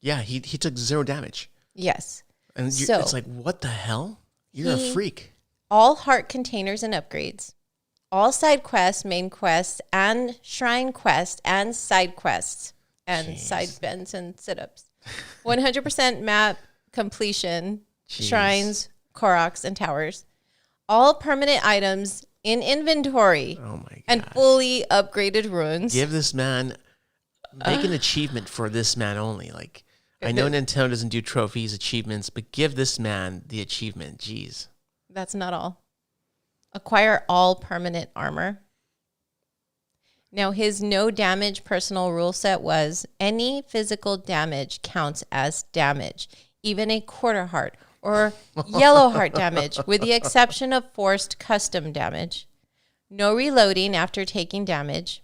Yeah, he took 0 damage. Yes. And so, it's like, what the hell? You're a freak. All heart containers and upgrades. All side quests, main quests, and shrine quests, and side quests, and side bends and sit-ups. 100% map completion, shrines, Koroks, and towers. All permanent items in inventory. Oh my god. And fully upgraded runes. Give this man, make an achievement for this man only. Like, I know Nintendo doesn't do trophies, achievements, but give this man the achievement. Jeez. That's not all. Acquire all permanent armor. Now, his no damage personal rule set was any physical damage counts as damage, even a quarter heart or yellow heart damage, with the exception of forced custom damage. No reloading after taking damage.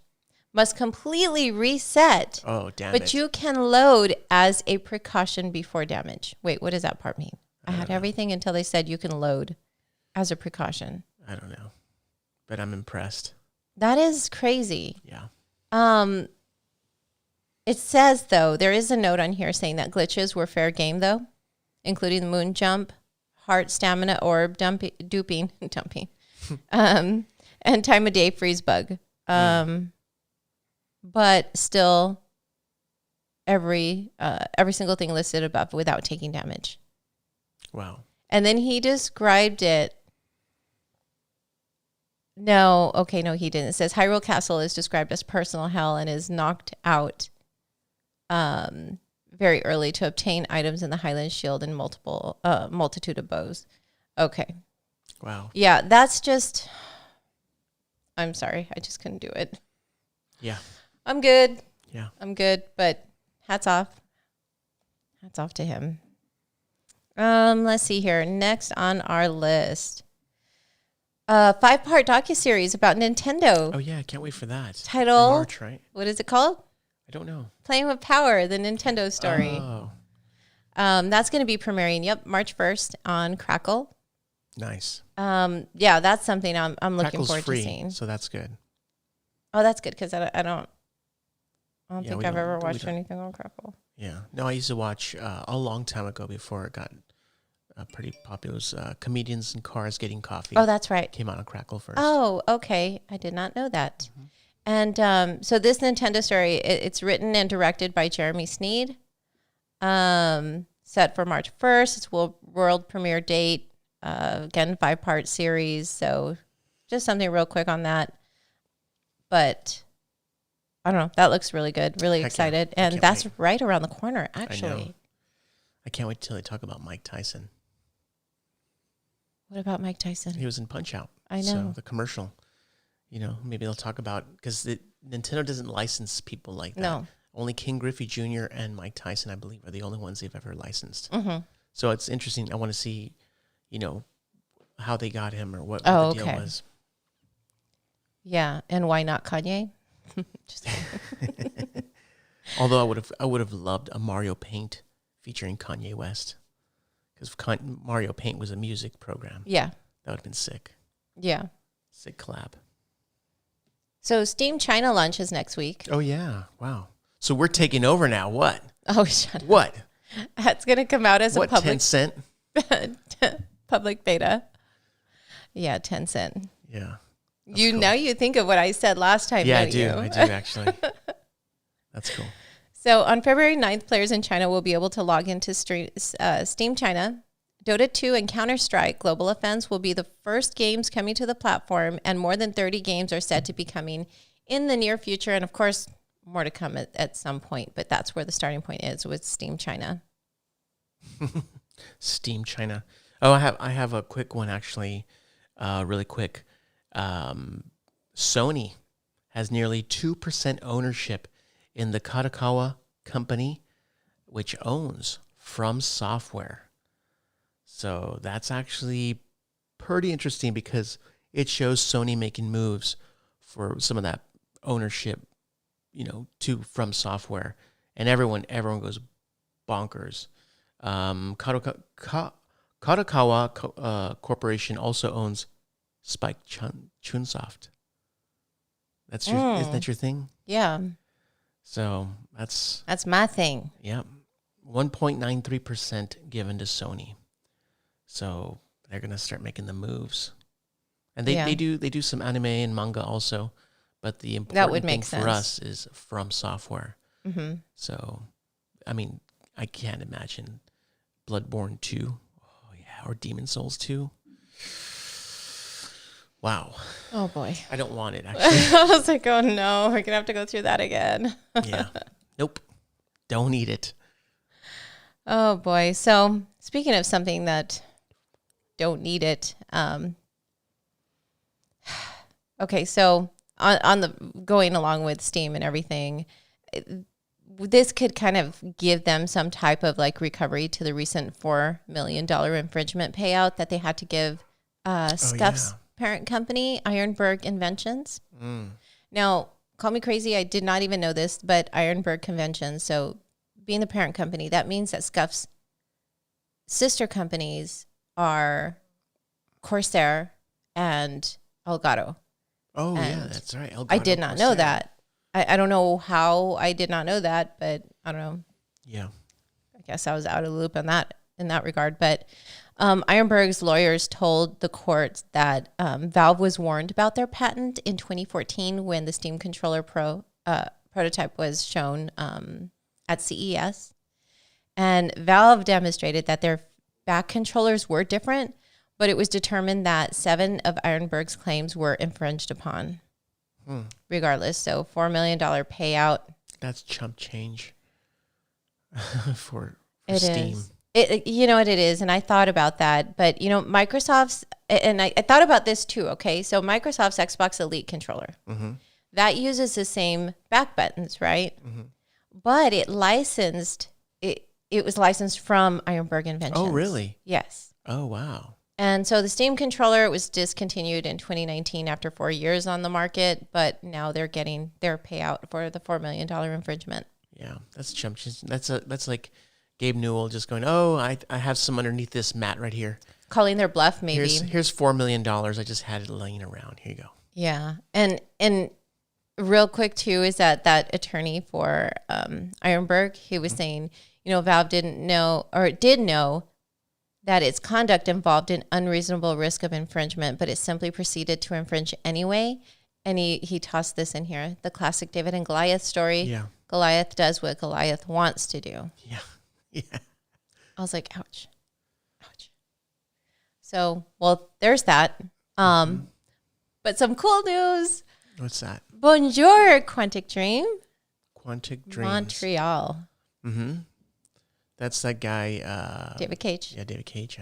Must completely reset. Oh, damn but you can load as a precaution before damage. Wait, what does that part mean? I had everything until they said you can load as a precaution. I don't know, but I'm impressed. That is crazy. Yeah. It says, though, there is a note on here saying that glitches were fair game, though, including the moon jump, heart stamina orb, dumping, and time of day freeze bug. But still, every single thing listed above without taking damage. Wow. And then he described it. No, he didn't. It says Hyrule Castle is described as personal hell and is knocked out very early to obtain items in the Highland Shield and multitude of bows. Okay. Wow. Yeah, that's just... I'm sorry. I just couldn't do it. Yeah. I'm good. Yeah. I'm good, but hats off. Hats off to him. Let's see here. Next on our list. 5-part docuseries about Nintendo. Oh, yeah. I can't wait for that. Title. In March, right? What is it called? I don't know. Playing with Power, the Nintendo story. Oh. That's going to be premiering, March 1st on Crackle. Nice. Yeah, that's something I'm looking Crackle's forward free, to seeing. so that's good. Oh, that's good because I don't think I've ever watched don't. anything on Crackle. Yeah. No, I used to watch a long time ago before it got pretty popular. It was Comedians in Cars Getting Coffee. Oh, that's right. Came out on Crackle first. Oh, okay. I did not know that. Mm-hmm. And so this Nintendo story, it's written and directed by Jeremy Sneed. Set for March 1st. It's world premiere date. Again, 5-part series. So just something real quick on that. But I don't know. That looks really good. Really excited. And that's right around the corner, actually. I can't wait till they talk about Mike Tyson. What about Mike Tyson? He was in Punch-Out. I know. So the commercial. Maybe they'll talk about... Because Nintendo doesn't license people like that. No. Only King Griffey Jr. and Mike Tyson, I believe, are the only ones they've ever licensed. Mm-hmm. So it's interesting. I want to see, how they got him or what the deal was. Yeah, and why not Kanye? Just Although I would have loved a Mario Paint featuring Kanye West, because Mario Paint was a music program. Yeah, that would have been sick. Yeah, sick collab. So Steam China launches next week. Oh yeah, wow. So we're taking over now. What? Oh, shut up. What? That's going to come out as a public 10 cent public beta. Yeah, 10 cent. Yeah. Cool. Now you think of what I said last time. Yeah, I do actually. That's cool. So on February 9th, players in China will be able to log into Steam China Dota 2 and Counter-Strike Global Offense will be the first games coming to the platform, and more than 30 games are said to be coming in the near future. And of course, more to come at some point, but that's where the starting point is with Steam China. Steam China. Oh, I have a quick one actually, really quick. Sony has nearly 2% ownership in the Kadokawa company, which owns From Software. So that's actually pretty interesting because it shows Sony making moves for some of that ownership, to From Software, and everyone goes bonkers. Kadokawa Corporation also owns Spike Chunsoft. Isn't that your thing? Yeah. So that's my thing. Yeah, 1.93% given to Sony. So they're gonna start making the moves, and they do some anime and manga also, but the important thing for us is From Software. Mm-hmm. So, I mean, I can't imagine Bloodborne 2, or Demon Souls 2. Wow. Oh boy. I don't want it actually. I was like, oh no, we're gonna have to go through that again. Yeah. Nope. Don't need it. Oh boy. So speaking of something that don't need it. Okay, so on the going along with Steam and everything, this could kind of give them some type of like recovery to the recent $4 million infringement payout that they had to give Scuff's parent company, Ironburg Inventions. Now, call me crazy, I did not even know this, but Ironburg Conventions, so being the parent company, that means that Scuff's sister companies are Corsair and Elgato. Oh, yeah, that's right. Elgato, I did not know that. I don't know how I did not know that, but I don't know. Yeah. I guess I was out of the loop on that in that regard. But Ironburg's lawyers told the court that Valve was warned about their patent in 2014 when the Steam Controller Pro prototype was shown at CES. And Valve demonstrated that their back controllers were different, but it was determined that 7 of Ironburg's claims were infringed upon. Regardless, so $4 million payout. That's chump change for it Steam. You know what it is, and I thought about that, but Microsoft's, and I thought about this too. Okay, so Microsoft's Xbox Elite controller that uses the same back buttons, right? But it licensed it. It was licensed from Ironburg Inventions. Oh, really? Yes. Oh, wow. And so the Steam controller was discontinued in 2019 after 4 years on the market, but now they're getting their payout for the $4 million infringement. Yeah, that's chump. That's like Gabe Newell just going, oh, I have some underneath this mat right here. Calling their bluff, maybe. Here's $4 million. I just had it laying around. Here you go. Yeah, and real quick too is that attorney for Ironburg, he was saying, Valve did know that its conduct involved an unreasonable risk of infringement, but it simply proceeded to infringe anyway. And he tossed this in here, the classic David and Goliath story. Yeah. Goliath does what Goliath wants to do. Yeah. Yeah. I was like, ouch. Ouch. So, well, there's that. But some cool news. What's that? Bonjour, Quantic Dream. Quantic Dream. Montreal. Mm-hmm. That's that guy. David Cage. Yeah, David Cage.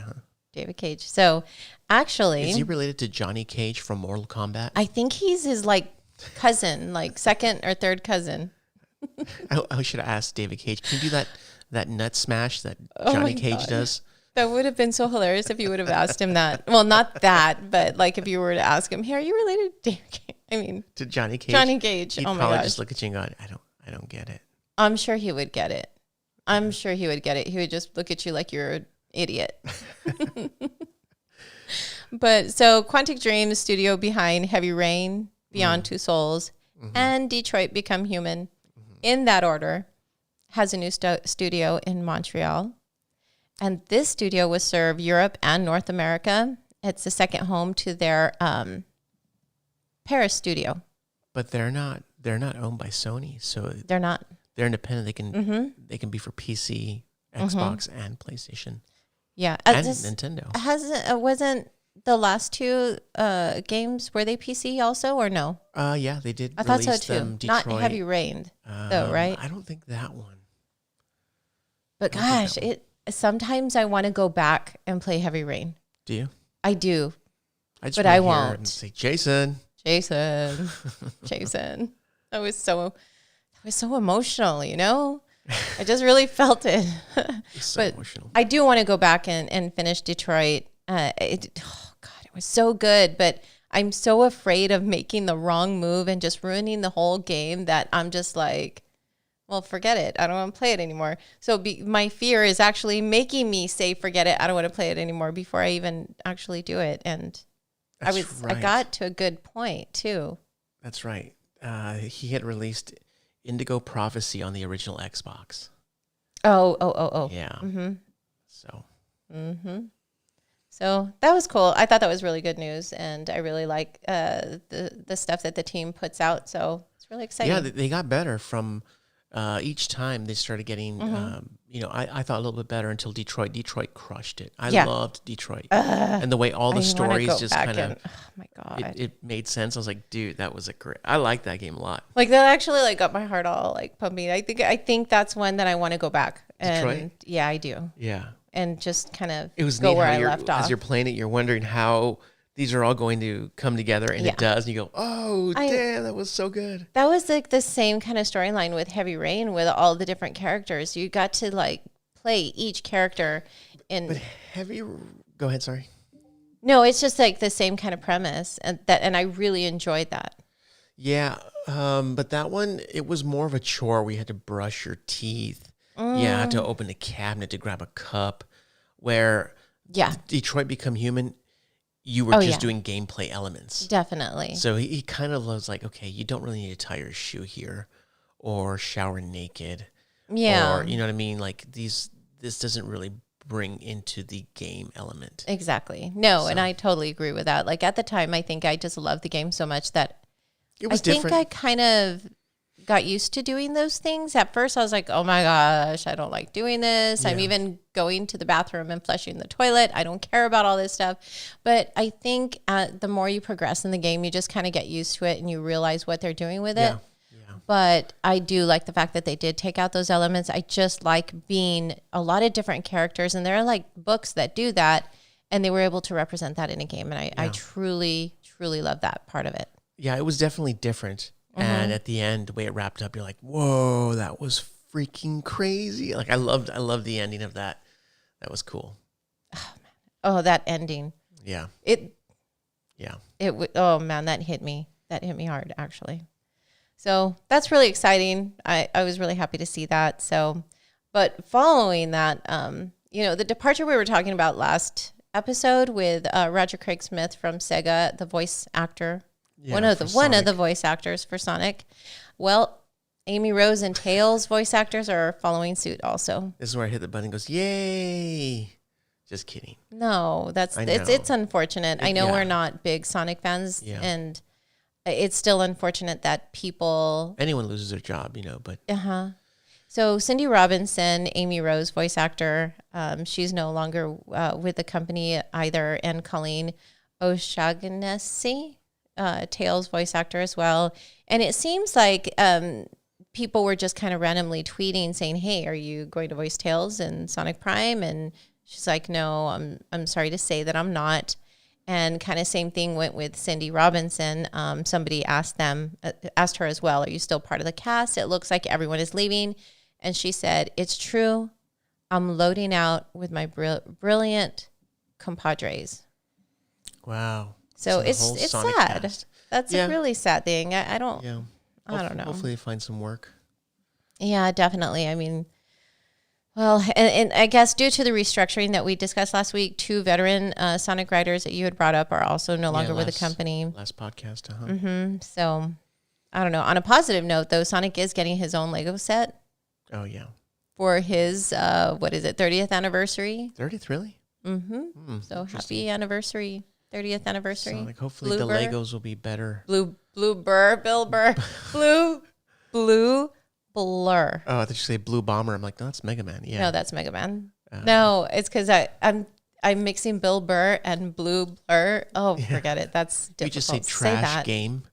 David Cage. So, actually, is he related to Johnny Cage from Mortal Kombat? I think he's his cousin, second or third cousin. I should have asked David Cage. Can you do that nut smash that Johnny Cage does? That would have been so hilarious if you would have asked him that. Well, not that, but if you were to ask him, hey, are you related to David Cage? I mean, to Johnny Cage. Johnny Cage. He'd oh my probably gosh. just look at you and go, I don't get it. I'm sure he would get it. I'm sure he would get it. He would just look at you like you're an idiot. But so Quantic Dream, the studio behind Heavy Rain, Beyond Two Souls, and Detroit Become Human, in that order, has a new studio in Montreal. And this studio will serve Europe and North America. It's the second home to their Paris studio. But they're not owned by Sony, so they're not. They're independent. They can be for PC, Xbox, and PlayStation. Yeah. And Nintendo. Wasn't the last two games, were they PC also or no? Yeah, they did I thought so release too. them. Detroit. Not Heavy Rain, though, right? I don't think that one. But gosh, sometimes I want to go back and play Heavy Rain. Do you? I do. But I won't. And say, Jason. Jason. That was so emotional, you know? I just really felt it. So but emotional. I do want to go back and finish Detroit. It was so good, but I'm so afraid of making the wrong move and just ruining the whole game that I'm just like, well, forget it. I don't want to play it anymore. So my fear is actually making me say, forget it. I don't want to play it anymore before I even actually do it. And I got to a good point too. That's right. He had released Indigo Prophecy on the original Xbox. Oh. Yeah. Mm-hmm. So. Mm-hmm. So that was cool. I thought that was really good news, and I really like the stuff that the team puts out. So it's really exciting. Yeah, they got better from each time they started getting. I thought a little bit better until Detroit. Detroit crushed it. I loved Detroit, and the way all the stories just kind of. Oh my god! It made sense. I was like, dude, that was I liked that game a lot. Like that actually got my heart all pumping. I think that's one that I want to go back. Detroit? And yeah, I do. Yeah. And just kind of it was go neat where how I left off. As you're playing it, you're wondering how these are all going to come together, and it does. And you go, oh, damn, that was so good. That was like the same kind of storyline with Heavy Rain with all the different characters. You got to play each character. But go ahead, sorry. No, it's just like the same kind of premise, and I really enjoyed that. Yeah, but that one, it was more of a chore. We had to brush your teeth. Yeah, I had to open the cabinet to grab a cup. Where Detroit Become Human, you were just doing gameplay elements. Definitely. So he kind of was like, okay, you don't really need to tie your shoe here or shower naked. Yeah. Or, you know what I mean? Like this doesn't really bring into the game element. Exactly. No, and I totally agree with that. Like at the time, I think I just loved the game so much that it was different. I kind of got used to doing those things. At first, I was like, oh my gosh, I don't like doing this. Yeah. I'm even going to the bathroom and flushing the toilet. I don't care about all this stuff. But I think the more you progress in the game, you just kind of get used to it and you realize what they're doing with it. Yeah. But I do like the fact that they did take out those elements. I just like being a lot of different characters. And there are like books that do that. And they were able to represent that in a game. And I truly, truly love that part of it. Yeah, it was definitely different. And at the end, the way it wrapped up, you're like, whoa, that was freaking crazy. Like I loved the ending of that. That was cool. Oh, man. Oh, that ending. Yeah. Oh man, that hit me. That hit me hard, actually. So that's really exciting. I was really happy to see that. So, but following that, the departure we were talking about last episode with Roger Craig Smith from SEGA, the voice actor. Yeah, one of the voice actors for Sonic. Well, Amy Rose and Tails voice actors are following suit also. This is where I hit the button and goes, yay. Just kidding. No, it's unfortunate. I know we're not big Sonic fans and it's still unfortunate that anyone loses their job, but So Cindy Robinson, Amy Rose voice actor, she's no longer with the company either, and Colleen O'Shaughnessy, Tails voice actor as well. And it seems like people were just kind of randomly tweeting saying, hey, are you going to voice Tails in Sonic Prime? And she's like, no, I'm sorry to say that I'm not. And kind of same thing went with Cindy Robinson. Somebody asked her as well, are you still part of the cast? It looks like everyone is leaving. And she said, it's true. I'm loading out with my brilliant compadres. Wow. So it's Sonic sad. Cast. That's a really sad thing. I don't know. Hopefully they find some work. Yeah, definitely. I mean, well, and I guess due to the restructuring that we discussed last week, 2 veteran Sonic writers that you had brought up are also no longer with the company. Last podcast, Mm-hmm. So, I don't know. On a positive note, though, Sonic is getting his own Lego set. Oh, yeah. For his, 30th anniversary? 30th, really? Mm-hmm. So, happy anniversary. 30th anniversary. Sonic, hopefully the Legos will be better. Bill Burr. Blue Blur. Oh, I thought you say Blue Bomber. I'm like, no, that's Mega Man. Yeah. No, that's Mega Man. No, it's because I'm mixing Bill Burr and Blue Blur. Oh, forget it. That's difficult. You just say trash game.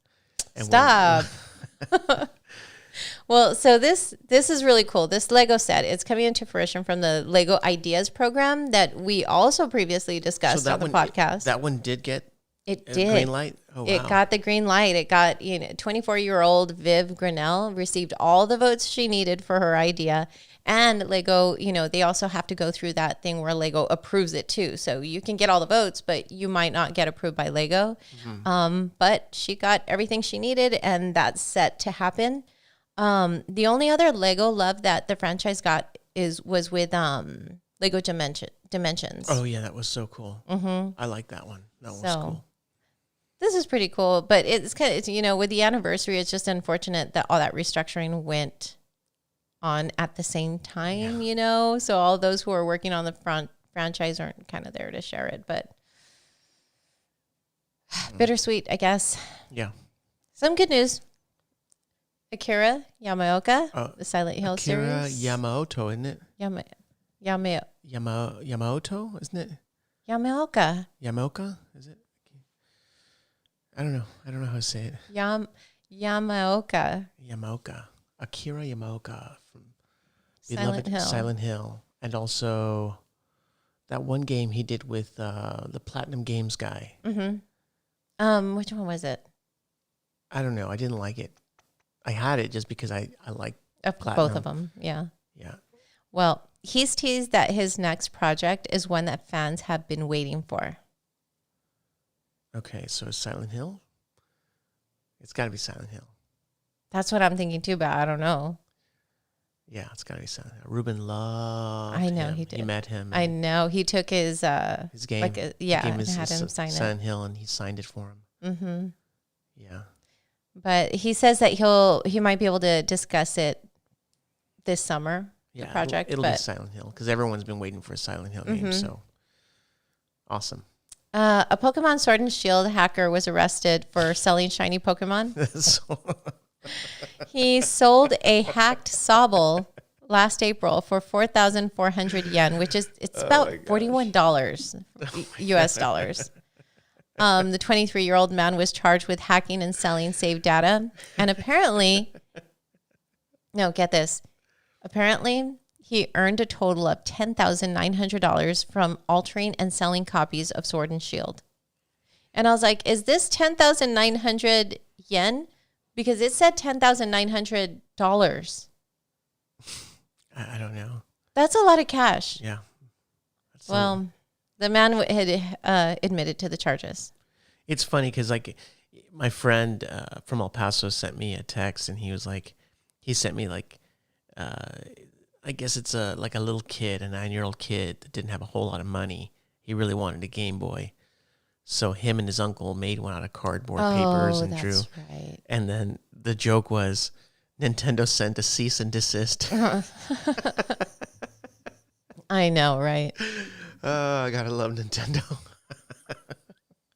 And Stop. Well, so this is really cool. This Lego set, it's coming into fruition from the Lego Ideas program that we also previously discussed on the podcast. That one did get green light? Oh, wow. It got the green light. It got, 24-year-old Viv Grinnell received all the votes she needed for her idea. And Lego, they also have to go through that thing where Lego approves it too. So you can get all the votes, but you might not get approved by Lego. Mm-hmm. But she got everything she needed, and that's set to happen. The only other Lego love that the franchise got was with Lego Dimensions. Oh yeah, that was so cool. Mm-hmm. I like that one. That was cool. This is pretty cool, but it's kind of, with the anniversary, it's just unfortunate that all that restructuring went on at the same time, so all those who are working on the franchise aren't kind of there to share it, but bittersweet, I guess. Yeah. Some good news. Akira Yamaoka, the Silent Hill series. Akira Yamamoto, isn't it? Yamamoto, isn't it? Yamaoka, is it? I don't know how to say it. Yamaoka. Akira Yamaoka from Silent Hill. Silent Hill. And also that one game he did with the Platinum Games guy. Mm-hmm. Which one was it? I don't know. I didn't like it. I had it just because I like both of them. Yeah. Yeah. Well, he's teased that his next project is one that fans have been waiting for. Okay, so it's Silent Hill? It's got to be Silent Hill. That's what I'm thinking too, but I don't know. Yeah, it's got to be Silent Hill. Ruben loved I know him. he did. He met him. I know. He took his game. And had him sign it. Silent Hill, and he signed it for him. Mm-hmm. Yeah. But he says that he might be able to discuss it this summer, the project. It'll be Silent Hill, because everyone's been waiting for a Silent Hill game, so awesome. A Pokemon Sword and Shield hacker was arrested for selling shiny Pokemon. He sold a hacked Sobble last April for 4,400 yen, which is about $41 US dollars. The 23-year-old man was charged with hacking and selling saved data, and apparently, get this. Apparently, he earned a total of $10,900 from altering and selling copies of Sword and Shield. And I was like, is this 10,900 yen? Because it said $10,900. I don't know. That's a lot of cash. Yeah. The man had admitted to the charges. It's funny because, my friend from El Paso sent me a text, and he sent me I guess it's a little kid, a 9-year-old kid that didn't have a whole lot of money. He really wanted a Game Boy. So him and his uncle made one out of cardboard papers and drew. Right. And then the joke was Nintendo sent a cease and desist. I know, right? I gotta love Nintendo.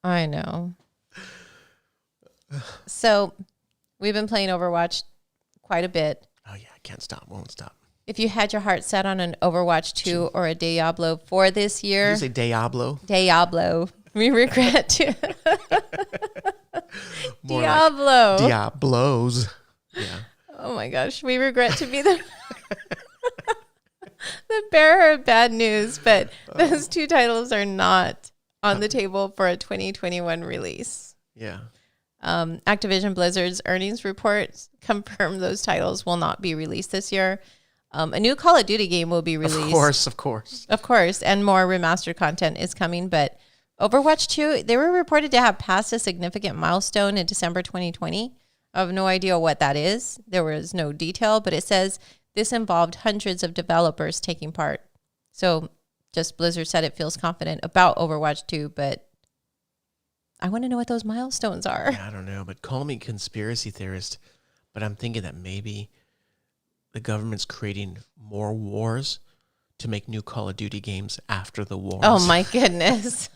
I know. So we've been playing Overwatch quite a bit. Oh yeah, I can't stop, won't stop. If you had your heart set on an Overwatch 2 or a Diablo 4 this year. Did you say Diablo? Diablo. We regret to. Diablo. Like Diablos. Yeah. Oh my gosh. We regret to be the bearer of bad news, but those two titles are not on the table for a 2021 release. Yeah. Activision Blizzard's earnings reports confirm those titles will not be released this year. A new Call of Duty game will be released. Of course. And more remastered content is coming. But Overwatch 2, they were reported to have passed a significant milestone in December 2020. I have no idea what that is. There was no detail, but it says this involved hundreds of developers taking part. So just Blizzard said it feels confident about Overwatch 2, but I want to know what those milestones are. Yeah, I don't know, but call me conspiracy theorist, but I'm thinking that maybe the government's creating more wars to make new Call of Duty games after the wars. Oh my goodness.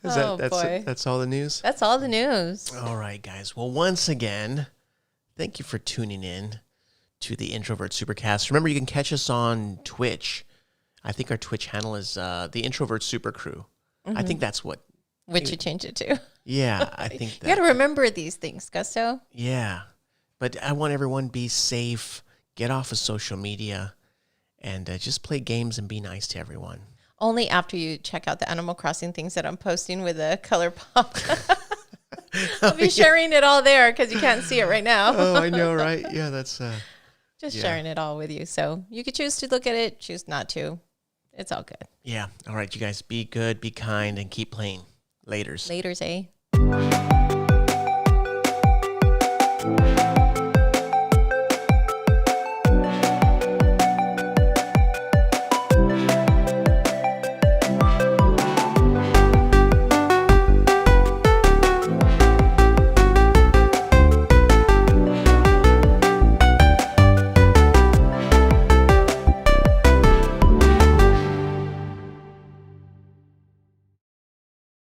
That's all the news? That's all the news. All right, guys. Well, once again, thank you for tuning in to the Introvert Supercast. Remember, you can catch us on Twitch. I think our Twitch handle is the Introvert Super Crew. I think that's what. What you change it to. Yeah, I think that. You got to remember these things, Gusto. Yeah. But I want everyone to be safe, get off of social media, and just play games and be nice to everyone. Only after you check out the Animal Crossing things that I'm posting with the color pop. I'll be sharing it all there because you can't see it right now. Oh, I know, right? Yeah, that's... Just sharing it all with you. So you could choose to look at it, choose not to. It's all good. Yeah. All right, you guys, be good, be kind, and keep playing. Laters. Laters, eh?